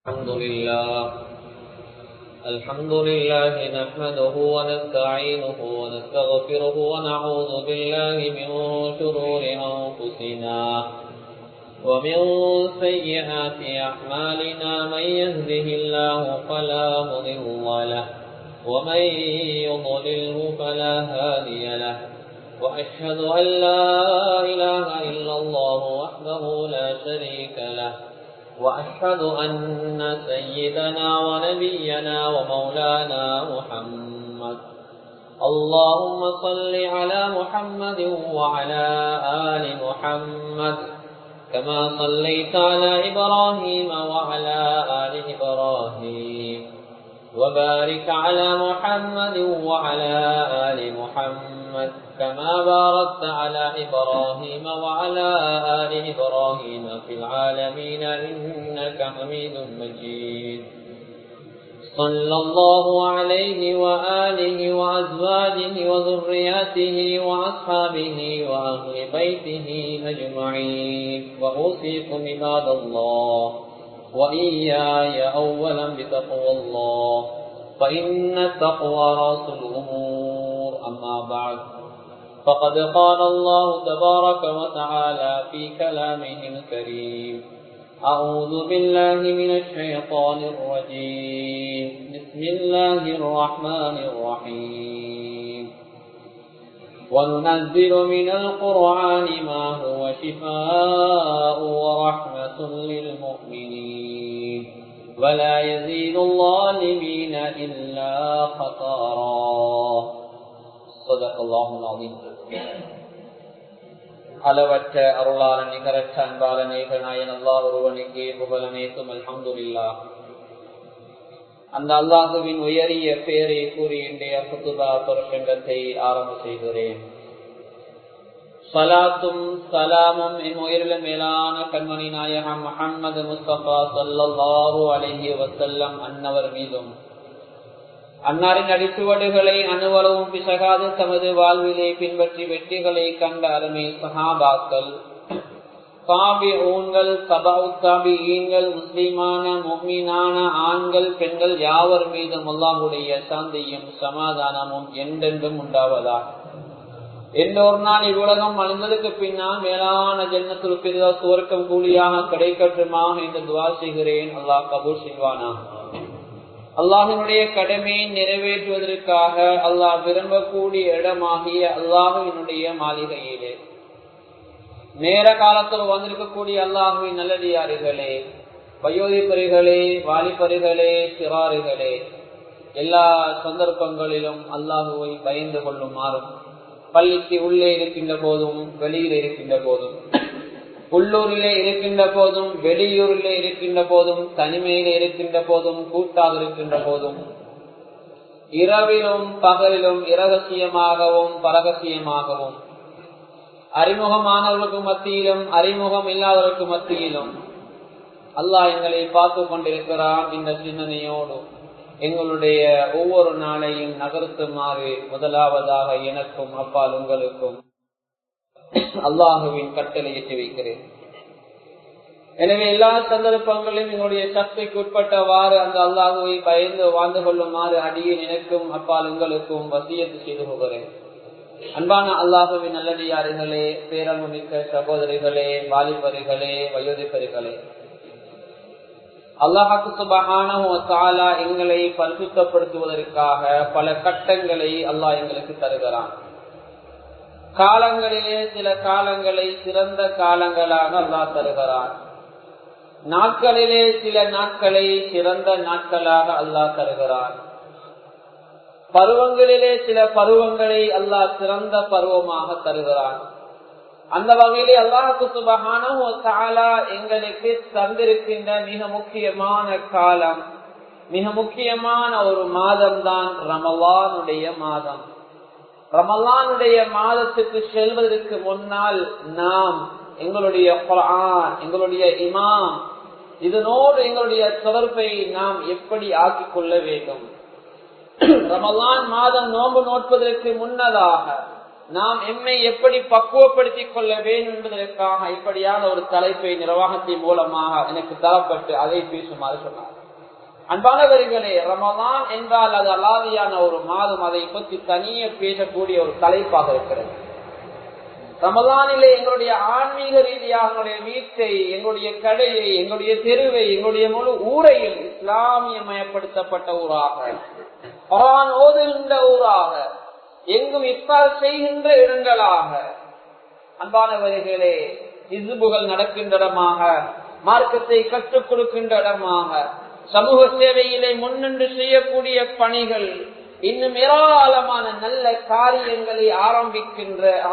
الحمد لله نحمده ونستعينه ونستغفره ونعوذ بالله من شرور أنفسنا ومن سيئات أعمالنا من يهده الله فلا مضل له ومن يضلله فلا هادي له وأشهد أن لا إله إلا الله وحده لا شريك له وأشهد أن سيدنا ونبينا ومولانا محمد اللهم صل على محمد وعلى آل محمد كما صليت على إبراهيم وعلى آل إبراهيم وبارك على محمد وعلى آل محمد كما باركت على إبراهيم وعلى آل إبراهيم في العالمين إنك حميد مجيد صلى الله عليه وآله وأزواجه وذرياته وأصحابه وأهل بيته أجمعين وأوصيكم عباد الله وإياي أولا بتقوى الله فإن التقوى رأس الأمور أما بعد فقد قال الله تبارك وتعالى في كلامه الكريم أعوذ بالله من الشيطان الرجيم بسم الله الرحمن الرحيم وننزل من القرآن ما هو شفاء ورحمة للمؤمنين ولا يزيد الظالمين إلا خسارا صدق الله العظيم அளவற்ற அருளாளன் நிகரற்ற அன்பாளன் ஏகநாயன் அல்லாஹ் ஒருவனுக்கே புகழனைத்தும் அல்ஹம்துலில்லாஹ். அந்த அல்லாஹுவின் உயரிய பெயரை கூறி இன்றைய குத்துபா பிரசங்கத்தை ஆரம்ப செய்கிறேன். ஸலாத்தும் ஸலாமும் என் உயிரில மேலான கண்மணி நாயகம் முஹம்மது முஸ்தபா ஸல்லல்லாஹு அலைஹி வஸல்லம் அன்னவர் மீதும் அன்னாரின் அடிச்சுவடுகளை அணுவளவும் பிசகாது தமது வாழ்விலே பின்பற்றி வெற்றிகளை கண்ட அருமை சஹாபாக்கள், தாபிஊன்கள், தபஉ தாபிஈன்கள், முஸ்லிமான முஃமினான ஆண்கள் பெண்கள் யாவர் மீதும் அல்லாஹ்வுடைய சாந்தியும் சமாதானமும் என்றென்றும் உண்டாவதாக. எல்லோர் நாள் இவ்வுலகம் அழிந்ததுக்கு பின்னால் மேலான ஜன்னத்துல் ஃபிர்தௌஸ் சுவர்க்கம் கூலியாக கிடைக்கட்டுமாக என்று துஆ செய்கிறேன். அல்லாஹ் கபூல் செய்வானா. அல்லாஹினுடைய கடமையை நிறைவேற்றுவதற்காக அல்லாஹ் விரும்பக்கூடிய இடமாகிய அல்லாஹுவினுடைய மாளிகையிலே நேர காலத்தில் வந்திருக்கக்கூடிய அல்லாஹுவின் நல்லடியார்களே, வயோதிபர்களே, வாலிபர்களே, சிறார்களே, எல்லா சந்தர்ப்பங்களிலும் அல்லாஹுவை பயந்து கொள்ளுமாறும், பள்ளிக்கு உள்ளே இருக்கின்ற போதும் வெளியில் இருக்கின்ற போதும், உள்ளூரிலே இருக்கின்ற போதும் வெளியூரிலே இருக்கின்ற போதும், தனிமையிலே இருக்கின்ற போதும் கூட்டாக இருக்கின்ற போதும், இரவிலும் பகலிலும் இரகசியமாகவும் பரகசியமாகவும், அறிமுகமானவர்களுக்கு மத்தியிலும் அறிமுகம் இல்லாதவர்களுக்கு மத்தியிலும் அல்லாஹ் எங்களை பார்த்து கொண்டிருக்கிறான் என்ற சிந்தனையோடு எங்களுடைய ஒவ்வொரு நாளையும் நகர்த்துமாறு முதலாவதாக எனக்கும் அப்பால் உங்களுக்கும் அல்லாஹுவின் கட்டளை எட்டி வைக்கிறேன். எனவே எல்லா சந்தர்ப்பங்களிலும் எங்களுடைய சக்திக்கு உட்பட்டவாறு அந்த அல்லாஹுவை பயந்து வாழ்ந்து கொள்ளுமாறு அடியில் எனக்கும் அப்பால் உங்களுக்கும் வசியத்து செய்து போகிறேன். அன்பான அல்லாஹுவின் நல்லடியார்களே, பேரன்பு மிக்க சகோதரிகளே, வாலிபர்களே, வயோதிபர்களே, அல்லாஹு சுப்ஹானஹு வ தஆலா எங்களை பரிசுத்தப்படுத்துவதற்காக பல கட்டங்களை அல்லாஹ் எங்களுக்கு தருகிறான். காலங்களிலே சில காலங்களை சிறந்த காலங்களாக அல்லாஹ் தருகிறான். நாட்களிலே சில நாட்களை சிறந்த நாட்களாக அல்லாஹ் தருகிறான். பருவங்களிலே சில பருவங்களை அல்லாஹ் சிறந்த பருவமாக தருகிறான். அந்த வகையிலே அல்லாஹ் சுப்ஹானஹு வ தஆலா எங்களுக்கு தந்திருக்கின்ற மிக முக்கியமான காலம், மிக முக்கியமான ஒரு மாதம் தான் ரமலானுடைய மாதம். ரமலானுடைய மாதத்துக்கு செல்வதற்கு முன்னால் நாம் எங்களுடைய குர்ஆன், எங்களுடைய இமாம், இதனோடு எங்களுடைய தொடர்பை நாம் எப்படி ஆக்கிக் கொள்ள வேண்டும்? ரமலான் மாதம் நோன்பு நோட்பதற்கு முன்னதாக நாம் எம்மை எப்படி பக்குவப்படுத்திக் கொள்ள வேண்டும் என்பதற்காக இப்படியான ஒரு தலைப்பை நிர்வாகத்தின் மூலமாக எனக்கு தரப்பட்டு அதை பேசுமாறு சொன்னார். அன்பானவர்களே, ரமலான் என்றால் அது அலாதியான ஒரு மாதம். அதை பற்றி தனியே பேசக்கூடிய ஒரு தலைப்பாக இருக்கிறது. ரமலானிலே எங்களுடைய ஆன்மீக ரீதியாக எங்களுடைய வீட்டை, எங்களுடைய கடையை, எங்களுடைய தெருவை, எங்களுடைய முழு ஊரையும் இஸ்லாமியமயப்படுத்தப்பட்ட ஊராக, குர்ஆன் ஓதுகின்ற ஊராக, எங்கும் இஃப்தார் செய்கின்ற இடங்களாக, அன்பானவர்களே, ஹிஸ்புகள் நடக்கின்ற இடமாக, மார்க்கத்தை கற்றுக் கொடுக்கின்ற இடமாக, சமூக சேவையிலே முன்னின்று செய்யக்கூடிய பணிகள், இன்னும் ஏராளமான நல்ல காரியங்களை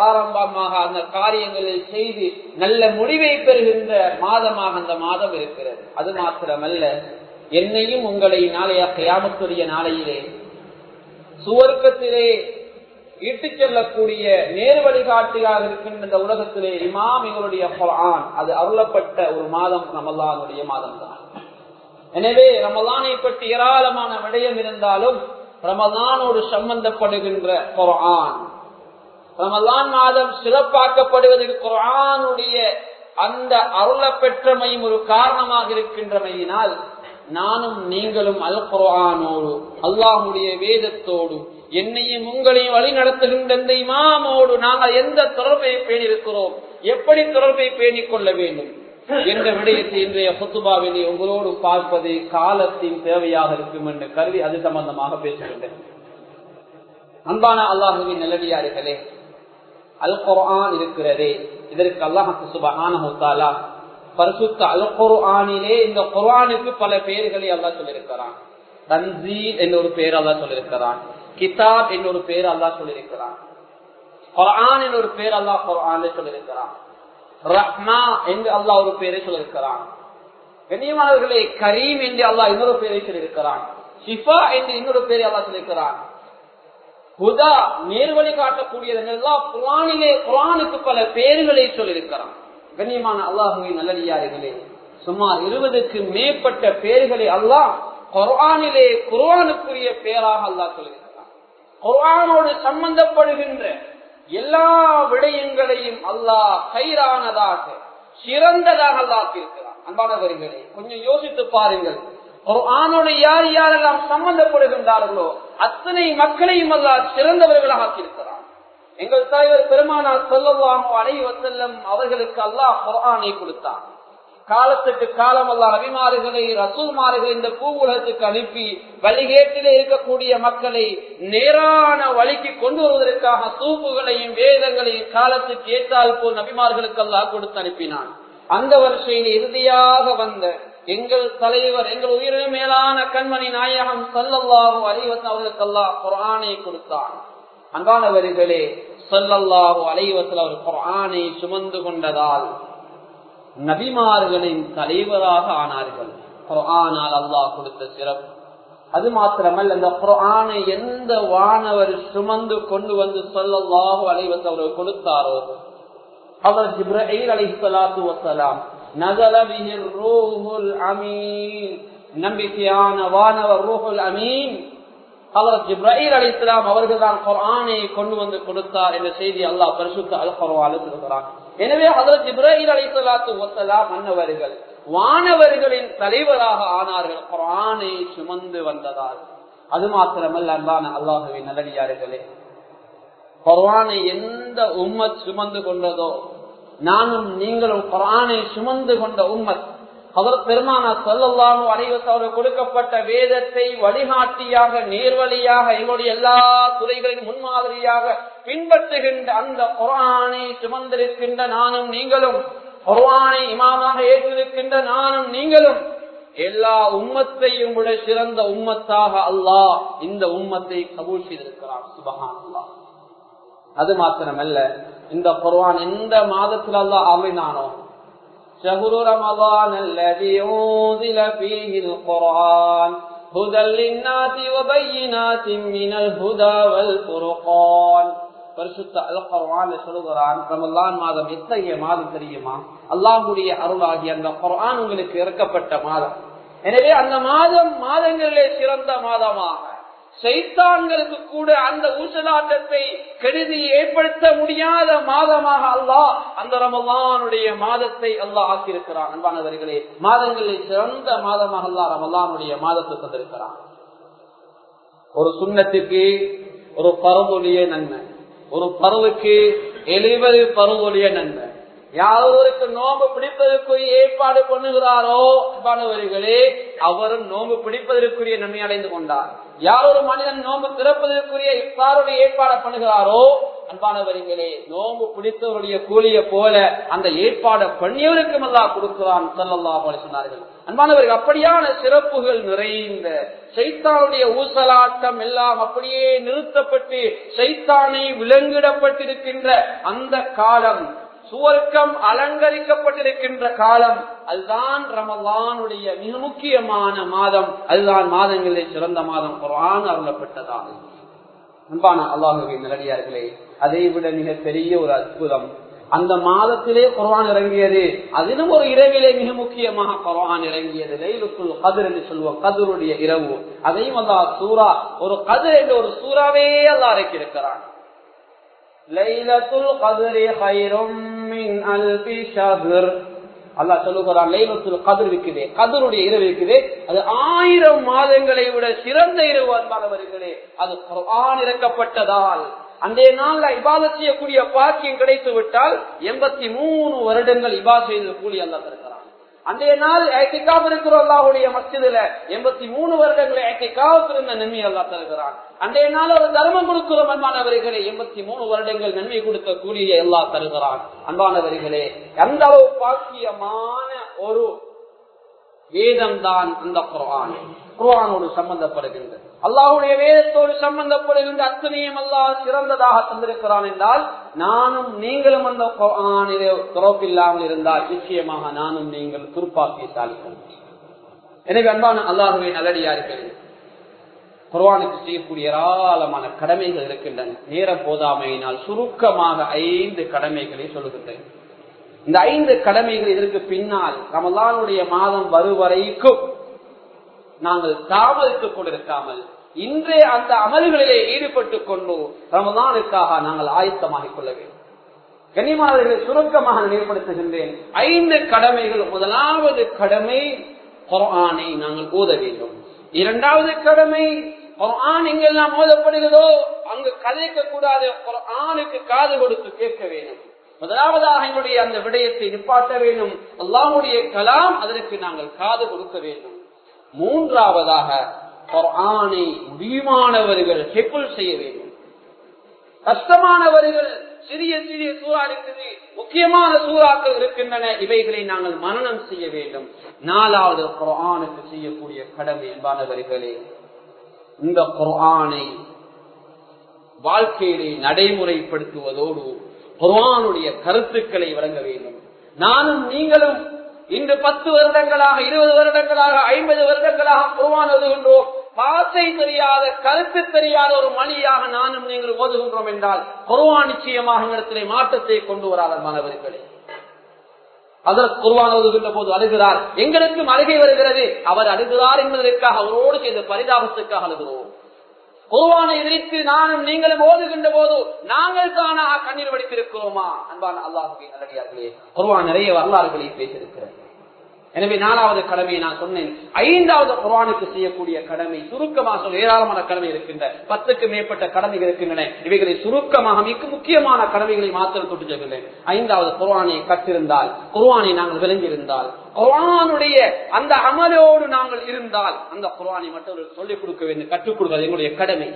ஆரம்பமாக அந்த காரியங்களில் செய்து நல்ல முடிவை பெறுகின்ற மாதமாக அந்த மாதம் இருக்கிறது. அது மாத்திரமல்ல, என்னையும் உங்களை நாளைய கியாமத்துடைய நாளையிலே சுவர்க்கத்திலே இட்டுச் செல்லக்கூடிய நேர் வழிகாட்டியாக இருக்கின்ற இந்த உலகத்திலே இமாம் எங்களுடைய குர்ஆன் அது அருளப்பட்ட ஒரு மாதம் ரமலானுடைய மாதம் தான். எனவே ரமலானை பற்றி ஏராளமான விடயம் இருந்தாலும் ரமலானோடு சம்பந்தப்படுகின்ற குர்ஆன், ரமலான் மாதம் சிறப்பாக்கப்படுவதற்கு குர்ஆனுடைய அந்த அருள பெற்றமையும் ஒரு காரணமாக இருக்கின்றமையினால் நானும் நீங்களும் அல் குர்ஆனோடு, அல்லாஹ்வுடைய வேதத்தோடு, என்னையும் உங்களையும் வழி நடத்துகின்ற இந்த இமாமோடு நாங்கள் எந்த தொடர்பை பேணியிருக்கிறோம், எப்படி தொடர்பை பேணிக் கொள்ள வேண்டும் என்ற விடயத்தை இன்றைய குத்துபாவிலே உங்களோடு பார்ப்பது காலத்தின் தேவையாக இருக்கும் என்று கருதி அது சம்பந்தமாக பேசுகின்றேன். அன்பான அல்லாஹுவின் நல்லடியார்களே, அல் குர்ஆன் இருக்கிறதே, இதற்கு அல்லாஹ் சுப்ஹானஹு வ தஆலா பரிசுத்த அல் குர்ஆனிலே இந்த குர்ஆனுக்கு பல பெயர்களை அல்லாஹ் சொல்லியிருக்கிறான். தன்சீல் என்ற ஒரு பெயர் அல்லாஹ் சொல்லியிருக்கிறான், கிதாப் என்ற ஒரு பெயர் அல்லாஹ் சொல்லியிருக்கிறான், குர்ஆன் என்ற ஒரு பெயர் அல்லாஹ் குர்ஆனிலே சொல்லியிருக்கிறான், ரஹ்மா என்று அல்லாஹ் ஒரு பெயரை சொல்லியிருக்கிறான். கண்ணியமானவர்களே, கரீம் என்று அல்லாஹ் இன்னொரு பெயரை சொல்லியிருக்கிறான், ஷிஃபா என்று இன்னொரு பெயரை அல்லாஹ் சொல்லியிருக்கிறான், ஹுதா நேர்வழி காட்டக்கூடியது எல்லாம் குர்ஆனிலே குர்ஆனுக்கு பல பெயர்களை சொல்லியிருக்கிறான். கண்ணியமான அல்லாஹுவின் நல்லடியார்களே, சுமார் 20க்கு மேற்பட்ட பெயர்களை அல்லாஹ் குர்ஆனிலே குர்ஆனுக்குரிய பெயராக அல்லாஹ் சொல்லியிருக்கிறான். குர்ஆனோடு சம்பந்தப்படுகின்ற எல்லா விடயங்களையும் அல்லாஹ் கைரானதாக சிறந்ததாக அல்லாஹ் இருக்கிறான். அன்பானவர்களே, கொஞ்சம் யோசித்து பாருங்கள். குர்ஆனோடு யார் யாரெல்லாம் சம்பந்தப்படுகின்றார்களோ அத்தனை மக்களையும் அல்லாஹ் சிறந்தவர்களாக ஆக்கியிருக்கிறான். எங்கள் தலைவர் பெருமானார் ஸல்லல்லாஹு அலைஹி வஸல்லம் அவர்களுக்கு அல்லாஹ் குர்ஆனை கொடுத்தான். காலத்துக்கு காலம் அல்லாஹ் நபிமார்களை, ரசூல்மார்களை இந்த பூவுலகத்துக்கு அனுப்பி வழிகேட்டிலே இருக்கக்கூடிய மக்களை நேரான வழிக்கு கொண்டு வருவதற்காக தூப்புகளையும் வேதங்களையும் காலத்துக்கு ஏற்றால் போல் நபிமார்களுக்கு அல்லாஹ் கொடுத்து அனுப்பினான். அந்த வரிசையில் இறுதியாக வந்த எங்கள் தலைவர், எங்கள் உயிரினும் மேலான கண்மணி நாயகம் ஸல்லல்லாஹு அலைஹி வஸல்லம் அவர்களுக்கு அல்லாஹ் குர்ஆனை கொடுத்தான். அன்பானவர்களே, ஸல்லல்லாஹு அலைஹி வஸல்லம் அவர் குர்ஆனை சுமந்து கொண்டதால் நபிமார்களின் தலைவராக ஆனார்கள். குர்ஆனால் அல்லாஹ் கொடுத்த சிறப்பு. அது மாத்திரமல்ல, அந்த குர்ஆனை எந்த வானவர் சுமந்து கொண்டு வந்து ஸல்லல்லாஹு அலைஹி வஸல்லம் அவர்கள் கொடுத்தாரோ அவர் ஜிப்ரீல் அலைஹிஸ்ஸலாத்து வஸ்ஸலாம் நஸல பிஹிர் ரூஹுல் அமீன், நம்பிக்கையான வானவர் ரூஹுல் அமீன் அவர் ஜிப்ரீல் அலைஹிஸ்ஸலாம் அவர்கள் தான் குர்ஆனை கொண்டு வந்து கொடுத்தார் என்ற செய்தி அல்லாஹ் பரிசுத்த அல் குர்ஆனில் சொல்கிறார். எனவே ஹஜ்ரத் ஜிப்ரீல் அலைஹிஸ்ஸலாத்து வஸ்ஸலாம் அன்னவர்கள் வானவர்களின் தலைவராக ஆனார்கள் குர்ஆனை சுமந்து வந்ததால். அது மாத்திரமல்ல, அன்பான அல்லாஹ்வின் நல்லடியார்களே, குர்ஆனை எந்த உம்மத் சுமந்து கொண்டதோ நானும் நீங்களும் குர்ஆனை சுமந்து கொண்ட உம்மத். ஹஜ்ரத் பெருமானார் ஸல்லல்லாஹு அலைஹி வஸல்லம் கொடுக்கப்பட்ட வேதத்தை வழிகாட்டியாக, நேர்வழியாக, எங்களுடைய எல்லா துறைகளின் முன்மாதிரியாக பின்பற்றுகின்ற அந்த குர்ஆனை சுமந்திருக்கின்ற நானும் நீங்களும், குர்ஆனை இமாமாக ஏற்றிருக்கின்ற நானும் நீங்களும் எல்லா உம்மத்தையும் விட சிறந்த உம்மத்தாக அல்லாஹ் இந்த உம்மத்தை கபூல் செய்திருக்கிறார். சுப்ஹானல்லாஹ். அது மாத்திரமல்ல, இந்த குர்ஆன் எந்த மாதத்தில் அல்லாஹ் அருளினானோ, ஷஹ்ரு ரமலான் அல்லதி உன்ஸில ஃபீஹில் குர்ஆன் ஹுதல் லின்னாஸி வ பையினாத்தின் மினல் ஹுதா வல் ஃபுர்கான். பரிசுத்த அல் குர்ஆன்ல சொல்கிறான், ரமலான் மாதம் எத்தகைய மாதம் தெரியுமா? அல்லாஹ்வுடைய அருளாகிய அந்த குர்ஆன் உங்களுக்கு இறக்கப்பட்ட மாதம். எனவே அந்த மாதம் மாதங்களிலே சிறந்த மாதமாக, சைத்தான்களுக்கு கூட அந்த ஊசலாட்டத்தை கெடுதி ஏற்படுத்த முடியாத மாதமாக அல்லாஹ் அந்த ரமலானுடைய மாதத்தை அல்லாஹ் ஆக்கியிருக்கிறான். அன்பானவர்களே, மாதங்களில் சிறந்த மாதமாக அல்லாஹ் ரமலானுடைய மாதத்தை தந்திருக்கிறான். ஒரு சுன்னத்துக்கு ஒரு பருவொழிய நன்மை, ஒரு பருவுக்கு 70 பருவொழிய நன்மை. யாருக்கு நோம்பு பிடிப்பதற்குரிய ஏற்பாடு பண்ணுகிறாரோ அன்பானவர்களே, அவரும் நோம்பு பிடிப்பதற்குரிய நன்மை அடைந்து கொண்டார். யார் ஒரு மனிதன் நோம்பு திறப்பதற்குரிய இஃப்தாருடைய ஏற்பாடு பண்ணுகிறாரோ அன்பானவர்களே, நோம்பு பிடித்தவருடைய கூலிய போல அந்த ஏற்பாடு பண்ணியவருக்கும் அல்லாஹ் கொடுக்கிறான் ஸல்லல்லாஹு அலைஹி சொன்னார்கள். அன்பானவர்கள், அப்படியான சிறப்புகள் நிறைந்த சைத்தானுடைய ஊசலாட்டம் எல்லாம் அப்படியே நிறுத்தப்பட்டு சைத்தானை விலங்கிடப்பட்டிருக்கின்ற அந்த காலம், சுவர்க்கம் அலங்கரிக்கப்பட்டிருக்கின்ற காலம், அதுதான் ரமலானுடைய மிக முக்கியமான மாதம். அதுதான் மாதங்களிலே சிறந்த மாதம், குர்ஆன் அருளப்பட்டதாகும். அன்பான அல்லாஹ்வின் நல்லடியார்களே, அதை விட மிக பெரிய ஒரு அற்புதம் அந்த மாதத்திலே குர்ஆன் இறங்கியது. அதிலும் ஒரு இரவிலே மிக முக்கியமாக குர்ஆன் இறங்கியது. லைலத்துல் கத்ர் என்று சொல்லுவோம், கத்ருடைய இரவு. அதையும் அல்லாஹ் சூரா, ஒரு கத்ர் என்ற ஒரு சூறாவே அல்லாஹ் இறக்கியிருக்கிறான். லைலத்துல் கத்ரி கைரும் மின் அல்ஃபி ஷஹ்ர். அல்லாஹ் சொல்லுகிறான், லைலத்துல் கத்ர் இருக்குதே, கத்ருடைய இரவு இருக்குதே, அது 1000 மாதங்களை விட சிறந்த இரவு. அன்பானவர்களே, அது குர்ஆன் இறக்கப்பட்டதால் அந்த நாள்ல இபாதத் செய்யக்கூடிய பாக்கியம் கிடைத்து விட்டால் 83 வருடங்கள் இபாதத் செய்த கூலி அல்லாஹ் தருகிறான். அந்த நாள் இஅ்திகாஃப் இருக்கிற அல்லாஹ்வுடைய மஸ்ஜிதுல 83 வருடங்களை இஅ்திகாஃப் இருந்த நன்மை அல்லாஹ் தருகிறான். அந்த நாள் ஒரு தர்மம் கொடுக்கிறோம் அன்பானவர்களே, 83 வருடங்கள் நன்மை கொடுக்க கூலியை அல்லாஹ் தருகிறான். அன்பானவர்களே, அந்த அளவு பாக்கியமான ஒரு வேதம் தான் அந்த குர்ஆன். குர்ஆனோடு சம்பந்தப்படுகின்றது, அல்லாஹ்வுடைய வேதத்தோடு சம்பந்தப்படுகின்ற அத்தனையும் அல்லாஹ் சிறந்ததாக தந்திருக்கிறான் என்றால், நானும் நீங்களும் அந்த குர்ஆனிலே துறப்பில்லாமல் இருந்தால் நிச்சயமாக நானும் நீங்கள் துர்ப்பாக்கியசாலிகள். எனவே அன்பான அல்லாஹ்வின் நல்லடியார்களே, குர்ஆனுக்கு செய்யக்கூடிய ஏராளமான கடமைகள் இருக்கின்றன. நேரம் போதாமையினால் சுருக்கமாக 5 கடமைகளை சொல்லுகின்றேன். இந்த 5 கடமைகள் இதற்கு பின்னால் ரமலானுடைய மாதம் வருவரைக்கும் நாங்கள் தாமதித்துக் கொண்டிருக்காமல் இன்றே அந்த அமல்களிலே ஈடுபட்டுக் கொண்டு ரமலானுக்காக நாங்கள் ஆயத்தமாகிக் கொள்ள வேண்டும். கண்ணியமானவர்களை சுருக்கமாக நினைவுபடுத்துகின்றேன். 5 கடமைகள். முதலாவது கடமை, குர்ஆனை நாங்கள் ஓத வேண்டும். இரண்டாவது கடமை, குர்ஆன் எங்கெல்லாம் ஓதப்படுகிறதோ அங்கு கதைக்க கூடாது, குர்ஆனுக்கு காது கொடுத்து கேட்க வேண்டும். முதலாவதாக எங்களுடைய அந்த விடயத்தை நிப்பாட்ட வேண்டும். அல்லாஹ்வுடைய கலாம், அதற்கு நாங்கள் காது கொடுக்க வேண்டும். மூன்றாவதாக குர்ஆனை முடியுமானவர்கள் ஹிஃப்ல் செய்ய வேண்டும். கஷ்டமானவர்கள் சிறிய சிறிய சூறா இருக்குது, முக்கியமான சூறாக்கள் இருக்கின்றன, இவைகளை நாங்கள் மனனம் செய்ய வேண்டும். நாலாவது குர்ஆனுக்கு செய்யக்கூடிய கடமை என்பானவர்களே, இந்த குர்ஆனை வாழ்க்கையிலே நடைமுறைப்படுத்துவதோடு குர்ஆனுடைய கருத்துக்களை வழங்க வேண்டும். நானும் நீங்களும் இன்று 10 வருடங்களாக, 20 வருடங்களாக, 50 வருடங்களாக குர்ஆன் ஓதுகின்றோம். பாசை தெரியாத, கருத்து தெரியாத ஒரு மொழியாக நானும் நீங்கள் ஓதுகின்றோம் என்றால் குர்ஆன் நிச்சயமாக இடத்திலே மாற்றத்தை கொண்டு வராத மாணவர்களே. அதற்கு குர்ஆன் ஓதுகின்ற போது அழுகிறார், எங்களுக்கும் அழுகை வருகிறது. அவர் அழுகிறார் என்பதற்காக, அவரோடு செய்த பரிதாபத்துக்காக அழுகிறோம். குர்ஆனை எதிர்த்து நானும் நீங்களும் ஓதுகின்ற போது நாங்கள் தானாக கண்ணீர் வடித்திருக்கிறோமா? அன்பான அல்லாஹ்வின் நல்லடியார்களே, குர்ஆன் நிறைய வரலாறுகளை பேசியிருக்கிறது. எனவே நாலாவது கடமையை நான் சொன்னேன். 5வது குர்ஆனுக்கு செய்யக்கூடிய கடமை, சுருக்கமாக சொல்ல ஏராளமான கடமை இருக்கின்ற, 10க்கு மேற்பட்ட கடமைகள் இருக்கின்றன. இவைகளை சுருக்கமாக மிக முக்கியமான கடமைகளை மாத்திரம் தொட்டு செல்கின்றேன். 5வது குர்ஆனை கற்றிருந்தால், குர்ஆனை நாங்கள் விளங்கியிருந்தால், குர்ஆனுடைய அந்த அமலோடு நாங்கள் இருந்தால், அந்த குர்ஆனை மற்றவர்கள் சொல்லிக் கொடுக்க வேண்டும், கற்றுக் கொடுப்பது எங்களுடைய கடமை.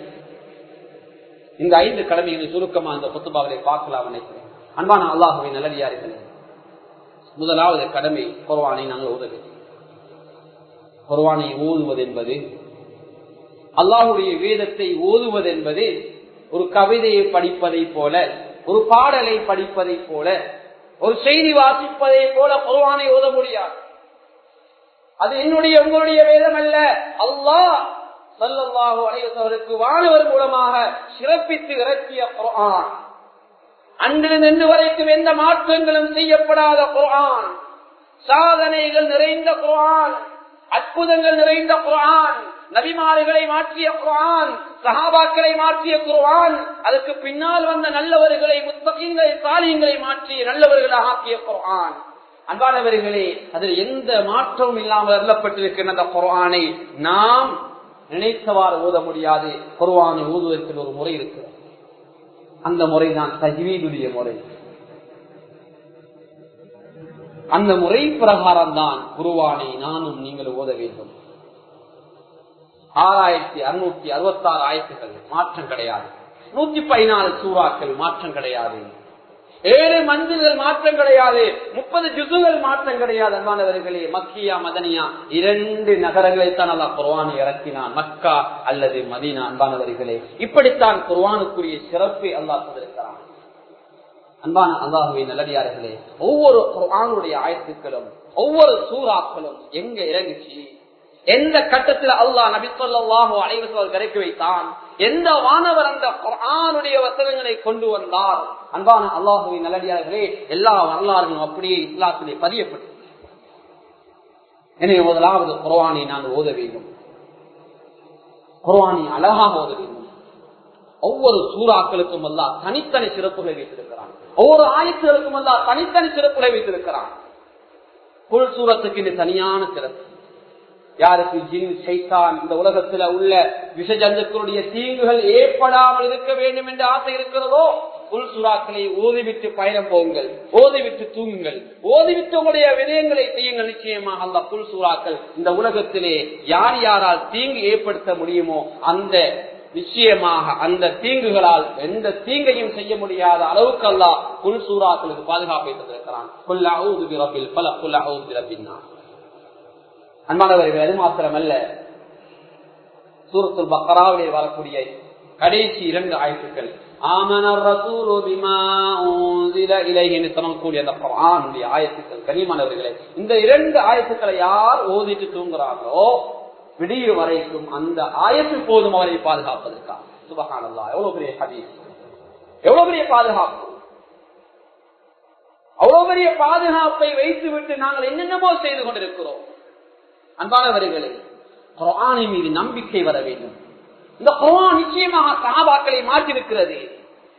இந்த 5 கடமைகளை சுருக்கமாக இந்த குத்துபாவிலே பார்க்கலாம் நினைக்கிறேன். அன்பான அல்லாஹ்வின் நல்லடியார்களே, முதலாவது கடமை குர்ஆனை நாங்கள் ஓத வேண்டும். குர்ஆனை ஓதுவது என்பது, அல்லாஹ்வுடைய வேதத்தை ஓதுவது என்பது ஒரு கவிதையை படிப்பதை போல, ஒரு பாடலை படிப்பதை போல, ஒரு செய்தி வாசிப்பதை போல குர்ஆனை ஓத முடியாது. அது என்னுடைய உங்களுடைய வேதம் அல்ல. அல்லாஹ் ஸல்லல்லாஹு அலைஹி வஸல்லம் வானவர் மூலமாக சிறப்பித்து இறக்கிய குர்ஆன், அன்றிலிருந்து இன்று வரைக்கும் எந்த மாற்றங்களும் செய்யப்படாத குர்ஆன், சாதனைகள் நிறைந்த குர்ஆன், அற்புதங்கள் நிறைந்த குர்ஆன், நபிமார்களை மாற்றிய குர்ஆன், சஹாபாக்களை மாற்றிய குர்ஆன், அதுக்கு பின்னால் வந்த நல்லவர்களை, முத்தகீன்களை, சாலிஹீன்களை மாற்றிய நல்லவர்களாக ஆக்கிய குர்ஆன். அன்பானவர்களே, அதில் எந்த மாற்றமும் இல்லாமல் அருளப்பட்டிருக்கின்ற அந்த குர்ஆனை நாம் நினைத்தவாறு ஓத முடியாது. குர்ஆனை ஓதுவதற்கு ஒரு முறை இருக்கிறது. அந்த முறைதான் தஜ்வீதுடைய முறை. அந்த முறை பிரகாரம் தான் குர்ஆனை நானும் நீங்கள் ஓத வேண்டும். 6666 ஆயத்துக்கள் மாற்றம் கிடையாது. 114 சூறாக்கள் மாற்றம் கிடையாது. 7 மஞ்சுகள் மாற்றம் கிடையாது. 30 ஜுசுகள் மாற்றம் கிடையாது. அன்பானவர்களே, மக்கியா மதனியா 2 நகரங்களை தான் அல்லாஹ் குர்ஆனை இறக்கினான், மக்கா அல்லது மதீனா. அன்பானவர்களே, இப்படித்தான் குர்ஆனுக்குரிய சிறப்பை அல்லாஹ் தந்திருக்கிறான். அன்பான அல்லாஹ்வின் நல்லடியார்களே, ஒவ்வொரு குர்ஆனுடைய ஆயத்துக்களும் ஒவ்வொரு சூறாக்களும் எங்க இறங்குச்சு, எந்த கட்டத்தில் அல்லாஹ் நபி ஸல்லல்லாஹு அலைஹி வஸல்லம் இறக்கி வைத்தான், எந்த வானவர் அந்த குர்ஆனுடைய வசனங்களை கொண்டு வந்தார். அன்பான அல்லாஹ்வின் நல்லடியார்களே, எல்லா வரலாறுகளும் அப்படியே இஸ்லாத்திலே பதியப்பட்டது. எனவே முதலாவது குர்ஆனை நான் ஓத வேண்டும். குர்ஆனை அழகாக ஓத வேண்டும். ஒவ்வொரு சூறாக்களுக்கும் அல்லாஹ் தனித்தனி சிறப்புகளை வைத்திருக்கிறான். ஒவ்வொரு ஆயத்துகளுக்கும் அல்லாஹ் தனித்தனி சிறப்புகளை வைத்திருக்கிறான். குல் சூரத்துக்கு இது தனியான சிறப்பு. யாருக்கு ஜின் ஷைத்தான் இந்த உலகத்தில் உள்ள விஷஜந்துக்களுடைய தீங்குகள் ஏற்படாமல் இருக்க வேண்டும் என்ற ஆசை இருக்கிறதோ, குல் சூறாக்களை ஓதிவிட்டு பயணம் போங்கள், ஓதிவிட்டு தூங்குங்கள், ஓதிவிட்டு உங்களுடைய விடயங்களை செய்யுங்கள். நிச்சயமாக அல்லாஹ் குல் சூறாக்கள் இந்த உலகத்திலே யார் யாரால் தீங்கு ஏற்படுத்த முடியுமோ அந்த நிச்சயமாக அந்த தீங்குகளால் எந்த தீங்கையும் செய்ய முடியாத அளவுக்கு அல்லாஹ் குல் சூறாக்களுக்கு பாதுகாப்பை தந்திருக்கிறான். குல் அஊது பிரப்பில் ஃபலக், குல் அஊது பிரப்பின் நாஸ். அன்பானவர்கள், அது மாத்திரமல்ல, சூரத்துல் பக்ராவிலே வரக்கூடிய கடைசி 2 ஆயத்துக்கள் ஆமனர் ரசூலு பிமா உன்சில இலைஹி என்று சொல்லக்கூடிய அந்த குர்ஆனுடைய ஆயத்துக்கள். கனிமானவர்களே, இந்த 2 ஆயத்துக்களை யார் ஓதிட்டு தூங்குறாங்களோ விடிய வரைக்கும் அந்த ஆயத்து போதும் அவரை பாதுகாப்பதற்காக. சுப்ஹானல்லாஹ், எவ்வளவு பெரிய ஹதீஸ், எவ்வளவு பெரிய பாதுகாப்பு. அவ்வளவு பெரிய பாதுகாப்பை வைத்துவிட்டு நாங்கள் என்னென்னமோ செய்து கொண்டிருக்கிறோம். அன்பானவர்களே, குர்ஆனின் மீது நம்பிக்கை வர வேண்டும். இந்த குர்ஆன் நிச்சயமாக சஹாபாக்களை மாற்றிருக்கிறது.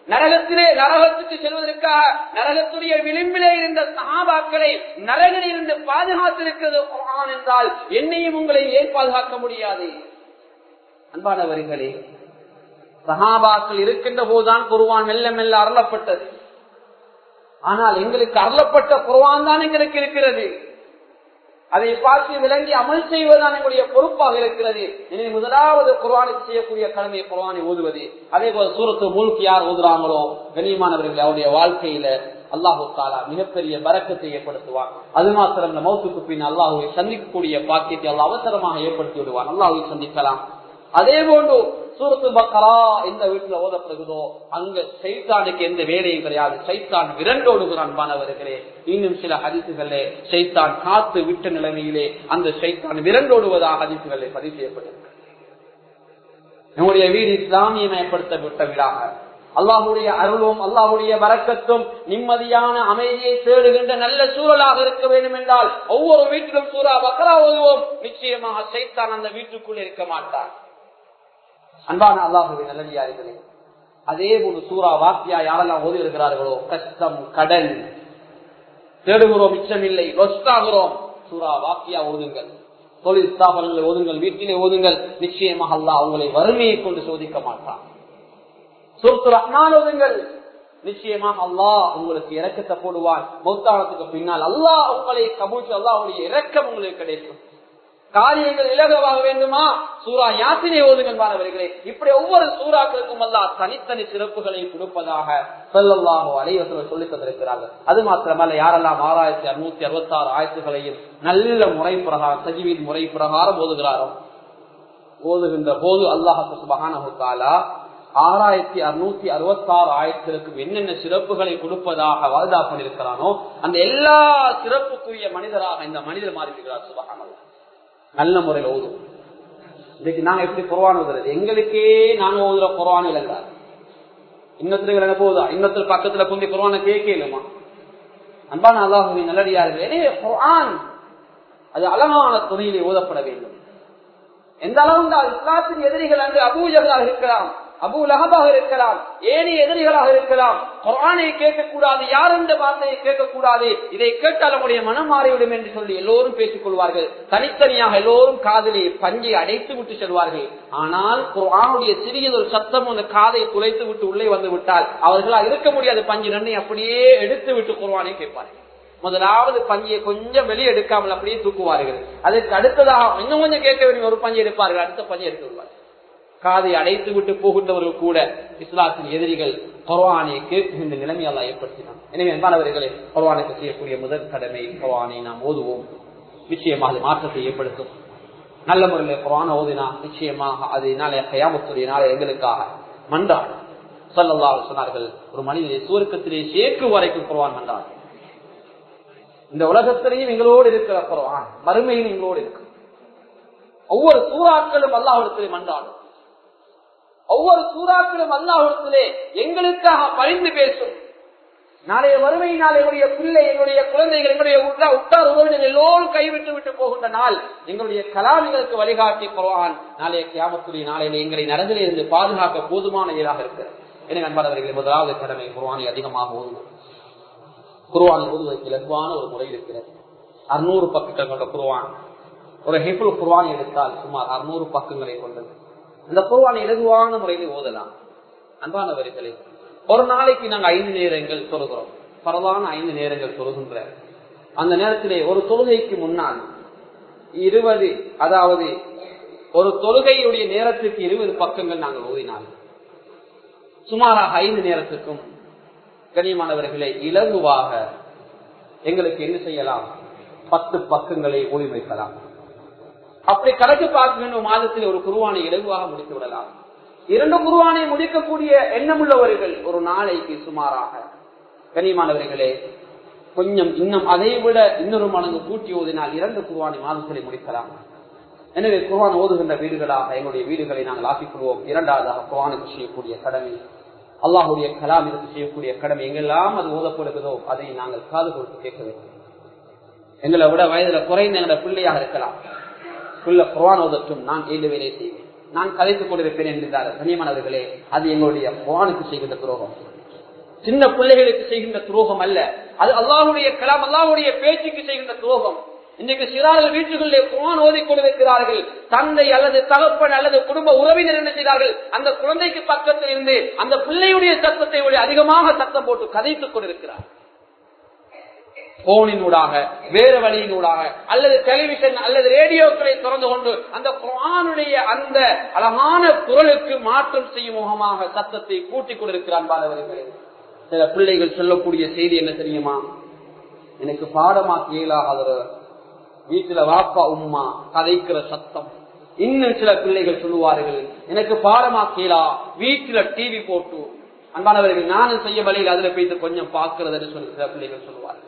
நரகத்துக்கு செல்வதற்காக நரகத்துடைய விளிம்பிலே இருந்த சஹாபாக்களை நரகில் இருந்து பாதுகாத்திருக்கிறது குர்ஆன் என்றால் என்னையும் உங்களை ஏன் பாதுகாக்க முடியாது? அன்பானவர்களே, சஹாபாக்கள் இருக்கின்ற போதுதான் குர்ஆன் மெல்ல மெல்ல அருளப்பட்டது. ஆனால் எங்களுக்கு அருளப்பட்ட குர்ஆன் தான் எங்களுக்கு இருக்கிறது. அதை பார்த்து விளங்கி அமல் செய்வதுதான் எங்களுடைய பொறுப்பாக இருக்கிறது. எனவே முதலாவது குர்ஆனுக்கு செய்யக்கூடிய கடமை குர்ஆனை ஓதுவது. அதே போல சூரத்துல் முல்க் யார் ஓதுறாங்களோ கண்ணியமானவர்கள், அவருடைய வாழ்க்கையில அல்லாஹு தஆலா மிகப்பெரிய பரக்கத்தை ஏற்படுத்துவான். அது மாத்திரம் இந்த மௌத்துக்கு பின் அல்லாஹ்வை சந்திக்கக்கூடிய பாக்கியத்தை அல்லாஹ் அவசரமாக ஏற்படுத்தி விடுவான். அல்லாஹ்வை சந்திக்கலாம். அதே போன்று சூரத்துல் பக்ரா எந்த வீட்டுல ஓதப்படுகிறதோ அங்க ஷைத்தானுக்கு எந்த வேலையும் கிடையாது. ஷைத்தான் விரண்டோடுகிறான். மாணவர்களே, இன்னும் சில ஹதீசுகளே ஷைத்தான் காத்து விட்ட நிலைமையிலே அந்த ஷைத்தான் விரண்டோடுவதாக ஹதீசுகளே பதிவு செய்யப்பட்டிருக்கிறது. நம்முடைய வீடு இஸ்லாமியமயப்படுத்தப்பட்ட வீடாக அல்லாஹுடைய அருளும் அல்லாஹுடைய பரக்கத்தும் நிம்மதியான அமைதியை தேடுகின்ற நல்ல சூழலாக இருக்க வேண்டும் என்றால் ஒவ்வொரு வீட்டிலும் சூரா பக்ரா ஓதுவோம். நிச்சயமாக ஷைத்தான் அந்த வீட்டுக்குள் இருக்க மாட்டான். அன்பான அல்லாஹுவின் நல்லடியார்களே, அதே போன்று சூரா வாக்கியா யாரெல்லாம் ஓதி இருக்கிறார்களோ, கஷ்டம் கடன் தேடுகிறோம், மிச்சமில்லை, லொஸ்டாகிறோம், சூரா வாக்கியா ஓதுங்கள். தொழில் ஸ்தாபனங்களை ஓதுங்கள், வீட்டிலே ஓதுங்கள். நிச்சயமாக அல்லாஹ் உங்களை வறுமையை கொண்டு சோதிக்க மாட்டான். சூரத்துல் ரஹ்மான் ஓதுங்கள். நிச்சயமாக அல்லாஹ் உங்களுக்கு இரக்கத்தை போடுவான். மௌத்தானத்துக்கு பின்னால் அல்லாஹ் உங்களை கபூல், அல்லாஹ்வுடைய இரக்கம் உங்களுக்கு கிடைக்கும். காரியங்கள் இலகுவாக வேண்டுமா, சூரா யாசினை ஓதுங்கள் மாணவர்களே. இப்படி ஒவ்வொரு சூறாக்களுக்கும் அல்லாஹ் தனித்தனி சிறப்புகளை கொடுப்பதாக ஸல்லல்லாஹு அலைஹி வஸல்லம் சொல்லித் தந்திருக்கிறார்கள். அது மாத்திரமல்ல, யாரெல்லாம் 6666 ஆயத்துகளையும் நல்ல முறை பிரகாரம் தஜ்வீத் முறை பிரகாரம் ஓதுகிறாரோ, ஓதுகின்ற போது அல்லாஹ் சுப்ஹானஹு வ தஆலா 6666 ஆயத்திற்கு என்னென்ன சிறப்புகளை கொடுப்பதாக வாதா பண்ணியிருக்கிறானோ அந்த எல்லா சிறப்புக்குரிய மனிதராக இந்த மனிதர் மாறிவிடுகிறார். சுப்ஹானல்லாஹ், நல்ல முறையில் ஓதும். இன்னைக்கு நாங்க எப்படி குர்ஆன் ஓதுறது? எங்களுக்கே நாங்க ஓதுற குர்ஆன் இல்லைங்க. இன்னத்துல என்ன போதா, இன்னத்துல பக்கத்துல கொஞ்சம் குர்ஆனை கேட்கலுமா? அன்பான அல்லாஹ்வின் நல்லடியார்களே, குர்ஆன் அது அழகான துணையிலே ஓதப்பட வேண்டும். எந்த அளவு இஸ்லாத்தின் எதிரிகள் அன்று அபூ ஜஹலாக இருக்கலாம், அபூ லஹபாக இருக்கலாம், ஏனைய எதிரிகளாக இருக்கலாம். குர்ஆனை கேட்கக்கூடாது, யார் என்ற வார்த்தையை கேட்கக்கூடாது, இதை கேட்டால் நம்முடைய மனம் மாறிவிடும் என்று சொல்லி எல்லோரும் பேசிக் கொள்வார்கள். தனித்தனியாக எல்லோரும் காதிலே பஞ்சை அடைத்து விட்டு செல்வார்கள். ஆனால் குர்ஆனுடைய சிறியதொரு சத்தம் அந்த காதை துளைத்து விட்டு உள்ளே வந்து விட்டால் அவர்களால் இருக்க முடியாது. பஞ்சு நன்னை அப்படியே எடுத்து விட்டு குர்ஆனை கேட்பார்கள். முதலாவது பஞ்சியை கொஞ்சம் வெளியே எடுக்காமல் அப்படியே தூக்குவார்கள். அதற்கு அடுத்ததாக இன்னும் கொஞ்சம் கேட்க வேண்டிய ஒரு பஞ்சை எடுப்பார்கள், அடுத்த பஞ்சை எடுத்து விடுவார்கள். காதை அடைத்து விட்டு போகின்றவர்கள் கூட இஸ்லாத்தின் எதிரிகள் குர்ஆனை கேட்கின்ற நிலைமை அல்லாஹ் ஏற்படுத்தினான். எனவே அன்பானவர்களே, குர்ஆனுக்கு செய்யக்கூடிய முதல் கடமை குர்ஆனை நாம் ஓதுவோம். நிச்சயமாக அது மாற்றத்தை ஏற்படுத்தும். நல்ல முறையில் குர்ஆனை ஓதினா நிச்சயமாக அது நாளைய கியாமத்துடைய நாளை எங்களுக்காக மன்றாடும். ஸல்லல்லாஹு அலைஹி சொன்னார்கள், ஒரு மனிதனை சுவர்க்கத்திலே சேர்க்கும் வரைக்கும் குர்ஆன் மன்றாடும். இந்த உலகத்திலேயும் எங்களோடு இருக்கிற குர்ஆன் மறுமையில் எங்களோடு இருக்கு. ஒவ்வொரு சூறாக்களும் அல்லாஹ்விடத்திலே மன்றாடும். ஒவ்வொரு சூறாக்களும் அல்லாஹ்விடத்திலே எங்களுக்காக பரிந்து பேசும். நாளைய மறுமையினால் எங்களுடைய பிள்ளை, எங்களுடைய குழந்தைகள், எங்களுடைய உற்றார் உறவினர் எல்லோரும் கைவிட்டு விட்டு போகின்ற நாள் எங்களுடைய கலாமிகளுக்கு வழிகாட்டி குர்ஆன் நாளைய கியாமத்துடைய நாளையில எங்களை நரகிலே இருந்து பாதுகாக்க போதுமான இயலாக இருக்கிறது. எனவே அன்பானவர்களே, முதலாவது கடமை குர்ஆனை அதிகமாக ஓதுவோம். குர்ஆன் ஓதுவதற்கு இலகுவான ஒரு முறை இருக்கிறது. 600 பக்கங்கள் கொண்ட குர்ஆன். ஒரு ஹிஃபுல் குர்ஆன் எடுத்தால் சுமார் 600 பக்கங்களை கொண்டது. இந்த குர்ஆனை இலகுவான முறையில் ஓதலாம். அன்பானவர்களே, ஒரு நாளைக்கு நாங்கள் 5 நேரங்கள் தொழுகிறோம். பரவான 5 நேரங்கள் தொழுகின்ற அந்த நேரத்திலே ஒரு தொழுகைக்கு முன்னால் 20, அதாவது ஒரு தொழுகையுடைய நேரத்திற்கு 20 பக்கங்கள் நாங்கள் ஓதினால் சுமாராக 5 நேரத்துக்கும் கண்ணியமானவர்களை இலகுவாக எங்களுக்கு என்ன செய்யலாம்? 10 பக்கங்களை ஓதி வைக்கலாம். அப்படி கணக்கு பார்க்க வேண்டும். மாதத்தில் ஒரு குர்ஆனை இலகுவாக முடித்து விடலாம். 2 குர்ஆனை முடிக்கக்கூடிய எண்ணமுள்ளவர்கள் ஒரு நாளைக்கு சுமாராக கண்ணியமானவர்களே கொஞ்சம் இன்னும் அதை விட இன்னொரு மடங்கு கூட்டி ஓதினால் 2 குர்ஆனை மாதத்திலே முடிக்கலாம். எனவே குர்ஆன் ஓதுகின்ற வீடுகளாக எங்களுடைய வீடுகளை நாங்கள் ஆக்கிக்கொள்வோம். இரண்டாவதாக குர்ஆனுக்கு செய்யக்கூடிய கடமை, அல்லாஹுடைய கலாம் இதற்கு செய்யக்கூடிய கடமை, எங்கெல்லாம் அது ஓதப்படுகிறதோ அதை நாங்கள் காது கொடுத்து கேட்க வேண்டும். எங்களை விட வயதுல குறைந்த எங்களுடைய பிள்ளையாக இருக்கலாம், பிள்ளை குர்ஆன் ஓதட்டும், நான் 7 வேலை செய்வேன், நான் கலைத்துக் கொண்டிருப்பேன் என்கிறார். கண்ணியமானவர்களே, அது எங்களுடைய குர்ஆனுக்கு செய்கின்ற துரோகம், சின்ன பிள்ளைகளுக்கு செய்கின்ற துரோகம் அல்ல. அது அல்லாஹுடைய கலாம், அல்லாஹுடைய பேச்சுக்கு செய்கின்ற துரோகம். இன்றைக்கு சிறார்கள் வீட்டுகளிலே குர்ஆன் ஓதிக்கொண்டிருக்கிறார்கள். தந்தை அல்லது தகப்பன் அல்லது குடும்ப உறவினர் என்ன செய்கிறார்கள்? அந்த குழந்தைக்கு பக்கத்தில் இருந்து அந்த பிள்ளையுடைய சத்தத்தை விட அதிகமாக சத்தம் போட்டு கதைத்துக் கொண்டிருக்கிறார். போனினூடாக, வேறு வழியினூடாக, அல்லது டெலிவிஷன் அல்லது ரேடியோக்களை திறந்து கொண்டு அந்த குர்ஆனுடைய அந்த அழகான குரலுக்கு மாற்றம் செய்யும் முகமாக சத்தத்தை கூட்டிக் கொண்டிருக்கிறான். பாலவர்களே, சில பிள்ளைகள் சொல்லக்கூடிய செய்தி என்ன தெரியுமா? எனக்கு பாடமாக்கி இயலாத வீட்டுல வாப்பா உம்மா கதைக்கிற சத்தம். இன்னும் சில பிள்ளைகள் சொல்லுவார்கள், எனக்கு பாடமாக்கலா வீட்டுல டிவி போட்டு. அன்பானவர்கள், நானும் செய்ய வழியில் அதுல போயிட்டு கொஞ்சம் பார்க்கிறதுன்னு சொல்லி சில பிள்ளைகள் சொல்லுவார்கள்.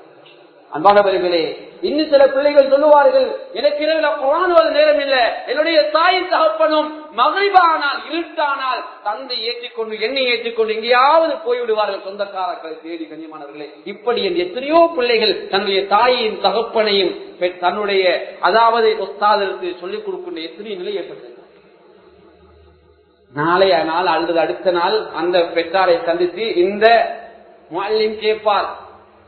அன்பானவர்களே, இன்னும் சில பிள்ளைகள் சொல்லுவார்கள், எனக்கு இரவுல குர்ஆன் ஓத நேரம் இல்லை, என்னுடைய தாயின் தகப்பனும் மகிழ்வானால் இருட்டானால் தந்தை ஏற்றிக்கொண்டு என்னை ஏற்றிக்கொண்டு எங்கேயாவது போய்விடுவார்கள் சொந்தக்காரர்களை தேடி. கண்ணியமானவர்களே, இப்படி எத்தனையோ பிள்ளைகள் தன்னுடைய தாயின் தகப்பனையும் தன்னுடைய அதாவது உஸ்தாதருக்கு சொல்லிக் கொடுக்கின்ற எத்தனையோ நிலை ஏற்பட்டது. நாளைய நாள் அல்லது அடுத்த நாள் அந்த பெற்றாரை சந்தித்து இந்த முஅல்லிம் கேட்பார்,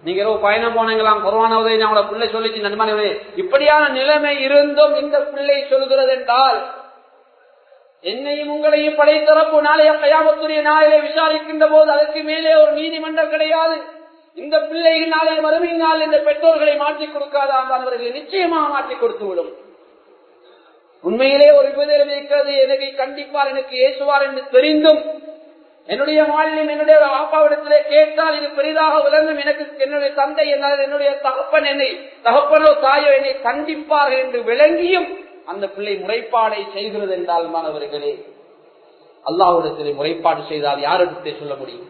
நீங்க பயணம் போனீங்களாம் குர்ஆன் ஓதி அவங்களோட பிள்ளை சொல்லிச்சு நண்பனே. இப்படியான நிலைமை இருந்தும் இந்த பிள்ளை சொல்கிறது என்றால் என்னையும் உங்களையும் படைத்தரப்பு நாளைய கியாமத்துடைய நாளிலே விசாரிக்கின்ற போது அதற்கு மேலே ஒரு நீதிமன்றம் கிடையாது. இந்த பிள்ளைகள் நாளைய மறுமையினால் இந்த பெற்றோர்களை மாற்றிக் கொடுக்காதவர்களை நிச்சயமாக மாற்றிக் கொடுத்து விடும். உண்மையிலே ஒரு விபதம் இருக்கிறது, எனக்கு கண்டிப்பார், எனக்கு ஏசுவார் என்று தெரிந்தும் என்னுடைய மாநிலம் என்னுடைய ஆப்பாவிடத்திலே கேட்டால் இது பெரிதாக விளங்கும், எனக்கு என்னுடைய தந்தை என்னுடைய தகப்பன் என்னை தகப்பனோ தாயோ என்னை கண்டிப்பார்கள் என்று விளங்கியும் அந்த பிள்ளை முறைப்பாடை செய்கிறது என்றால் மாணவர்களே, அல்லாஹ்விடத்திலே முறைப்பாடு செய்தால் யாரிடத்திலே சொல்ல முடியும்?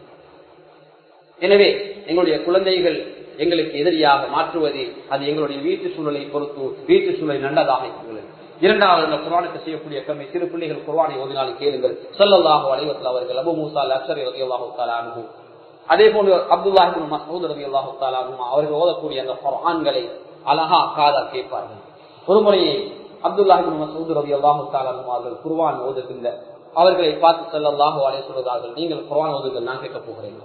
எனவே எங்களுடைய குழந்தைகள் எங்களுக்கு எதிரியாக மாற்றுவது அது எங்களுடைய வீட்டு சூழலை பொறுத்து, வீட்டு சூழலை நல்லதாக இருக்கிறது. இரண்டாவது, இந்த குர்ஆனுக்கு செய்யக்கூடிய கடமை, சிறு பிள்ளைகள் குர்ஆனை ஓதினால் கேளுங்கள். ஸல்லல்லாஹு அலைஹி வஸல்லம் அவர்கள் அபூ மூஸா அல்-அஷ்அரி ரலியல்லாஹு தஆலா அன்ஹு, அதே போன்று அப்துல்லாஹ் இப்னு மஸ்ஊத் ரலியல்லாஹு தஆலா அன்ஹு அவர்கள் ஓதக்கூடிய அந்த குர்ஆன்களை அழகா காதால் கேட்பார்கள். ஒரு முறையே அப்துல்லாஹ் இப்னு மஸ்ஊத் ரலியல்லாஹு தஆலா அவர்கள் குர்ஆன் ஓதுகின்ற அவர்களை பார்த்து ஸல்லல்லாஹு அலைஹி சொல்கிறார்கள், நீங்கள் குர்ஆன் ஓதுங்கள், நான் கேட்க போகிறேன்.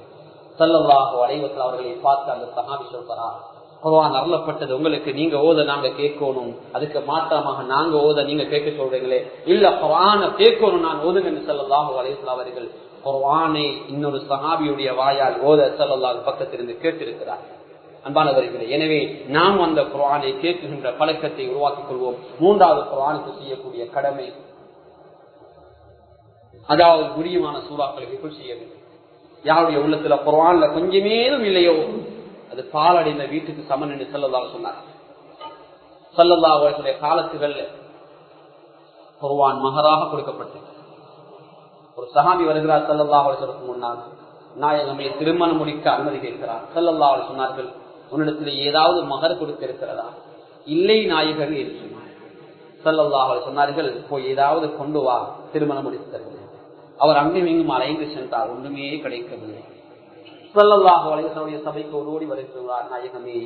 ஸல்லல்லாஹு அலைஹி வஸல்லம் அவர்களை பார்த்து அந்த சஹாபி சொல்றார், குர்ஆன் அருளப்பட்டது உங்களுக்கு, நீங்க ஓத நாங்க கேட்கணும், அதுக்கு மாற்றமாக நாங்க ஓத நீங்க கேட்க சொல்றீங்களே. இல்ல, குர்ஆனை கேட்கணும், நான் ஓதுங்கன்னு ஸல்லல்லாஹு அலைஹி வஸல்லம் அவர்கள் குர்ஆனை இன்னொரு சஹாபியுடைய வாயால் ஓத ஸல்லல்லாஹு பக்கத்திலிருந்து கேட்டிருக்கிறார். அன்பானவர்களே, எனவே நாம் அந்த குர்ஆனை கேட்கின்ற பழக்கத்தை உருவாக்கிக் கொள்வோம். மூன்றாவது குர்ஆனுக்கு செய்யக்கூடிய கடமை, அதாவது புரியமான சூறாக்களை எப்படி செய்ய வேண்டும். யாருடைய உள்ளத்துல குர்ஆன்ல கொஞ்சமேலும் இல்லையோ அது பாலடைந்த வீட்டுக்கு சமன் என்று ஸல்லல்லாஹு சொன்னார். ஸல்லல்லாஹு அலைஹி வஸல்லம் காலத்துகள்ல குர்ஆன் மஹராக கொடுக்கப்பட்டது. ஒரு சஹாபி வருகிறார் ஸல்லல்லாஹு அலைஹி வஸல்லம் முன்னால், நாயகமே திருமணம் முடிக்க அனுமதி கேட்கிறார். ஸல்லல்லாஹு அலைஹி சொன்னார்கள், உன்னிடத்துல ஏதாவது மகர் கொடுக்க இருக்கிறதா? இல்லை நாயகர் என்று சொன்னார். ஸல்லல்லாஹு அலைஹி சொன்னார்கள், போய் ஏதாவது கொண்டு வா, திருமணம் முடித்து தருகிறேன். அவர் அங்கும் இங்கும் அலைந்து சென்றார், ஒன்றுமே கிடைக்கவில்லை. ஸல்லல்லாஹு அலைஹி வஸல்லம் சபைக்கு ஓடி வருகிறார், நாயகமே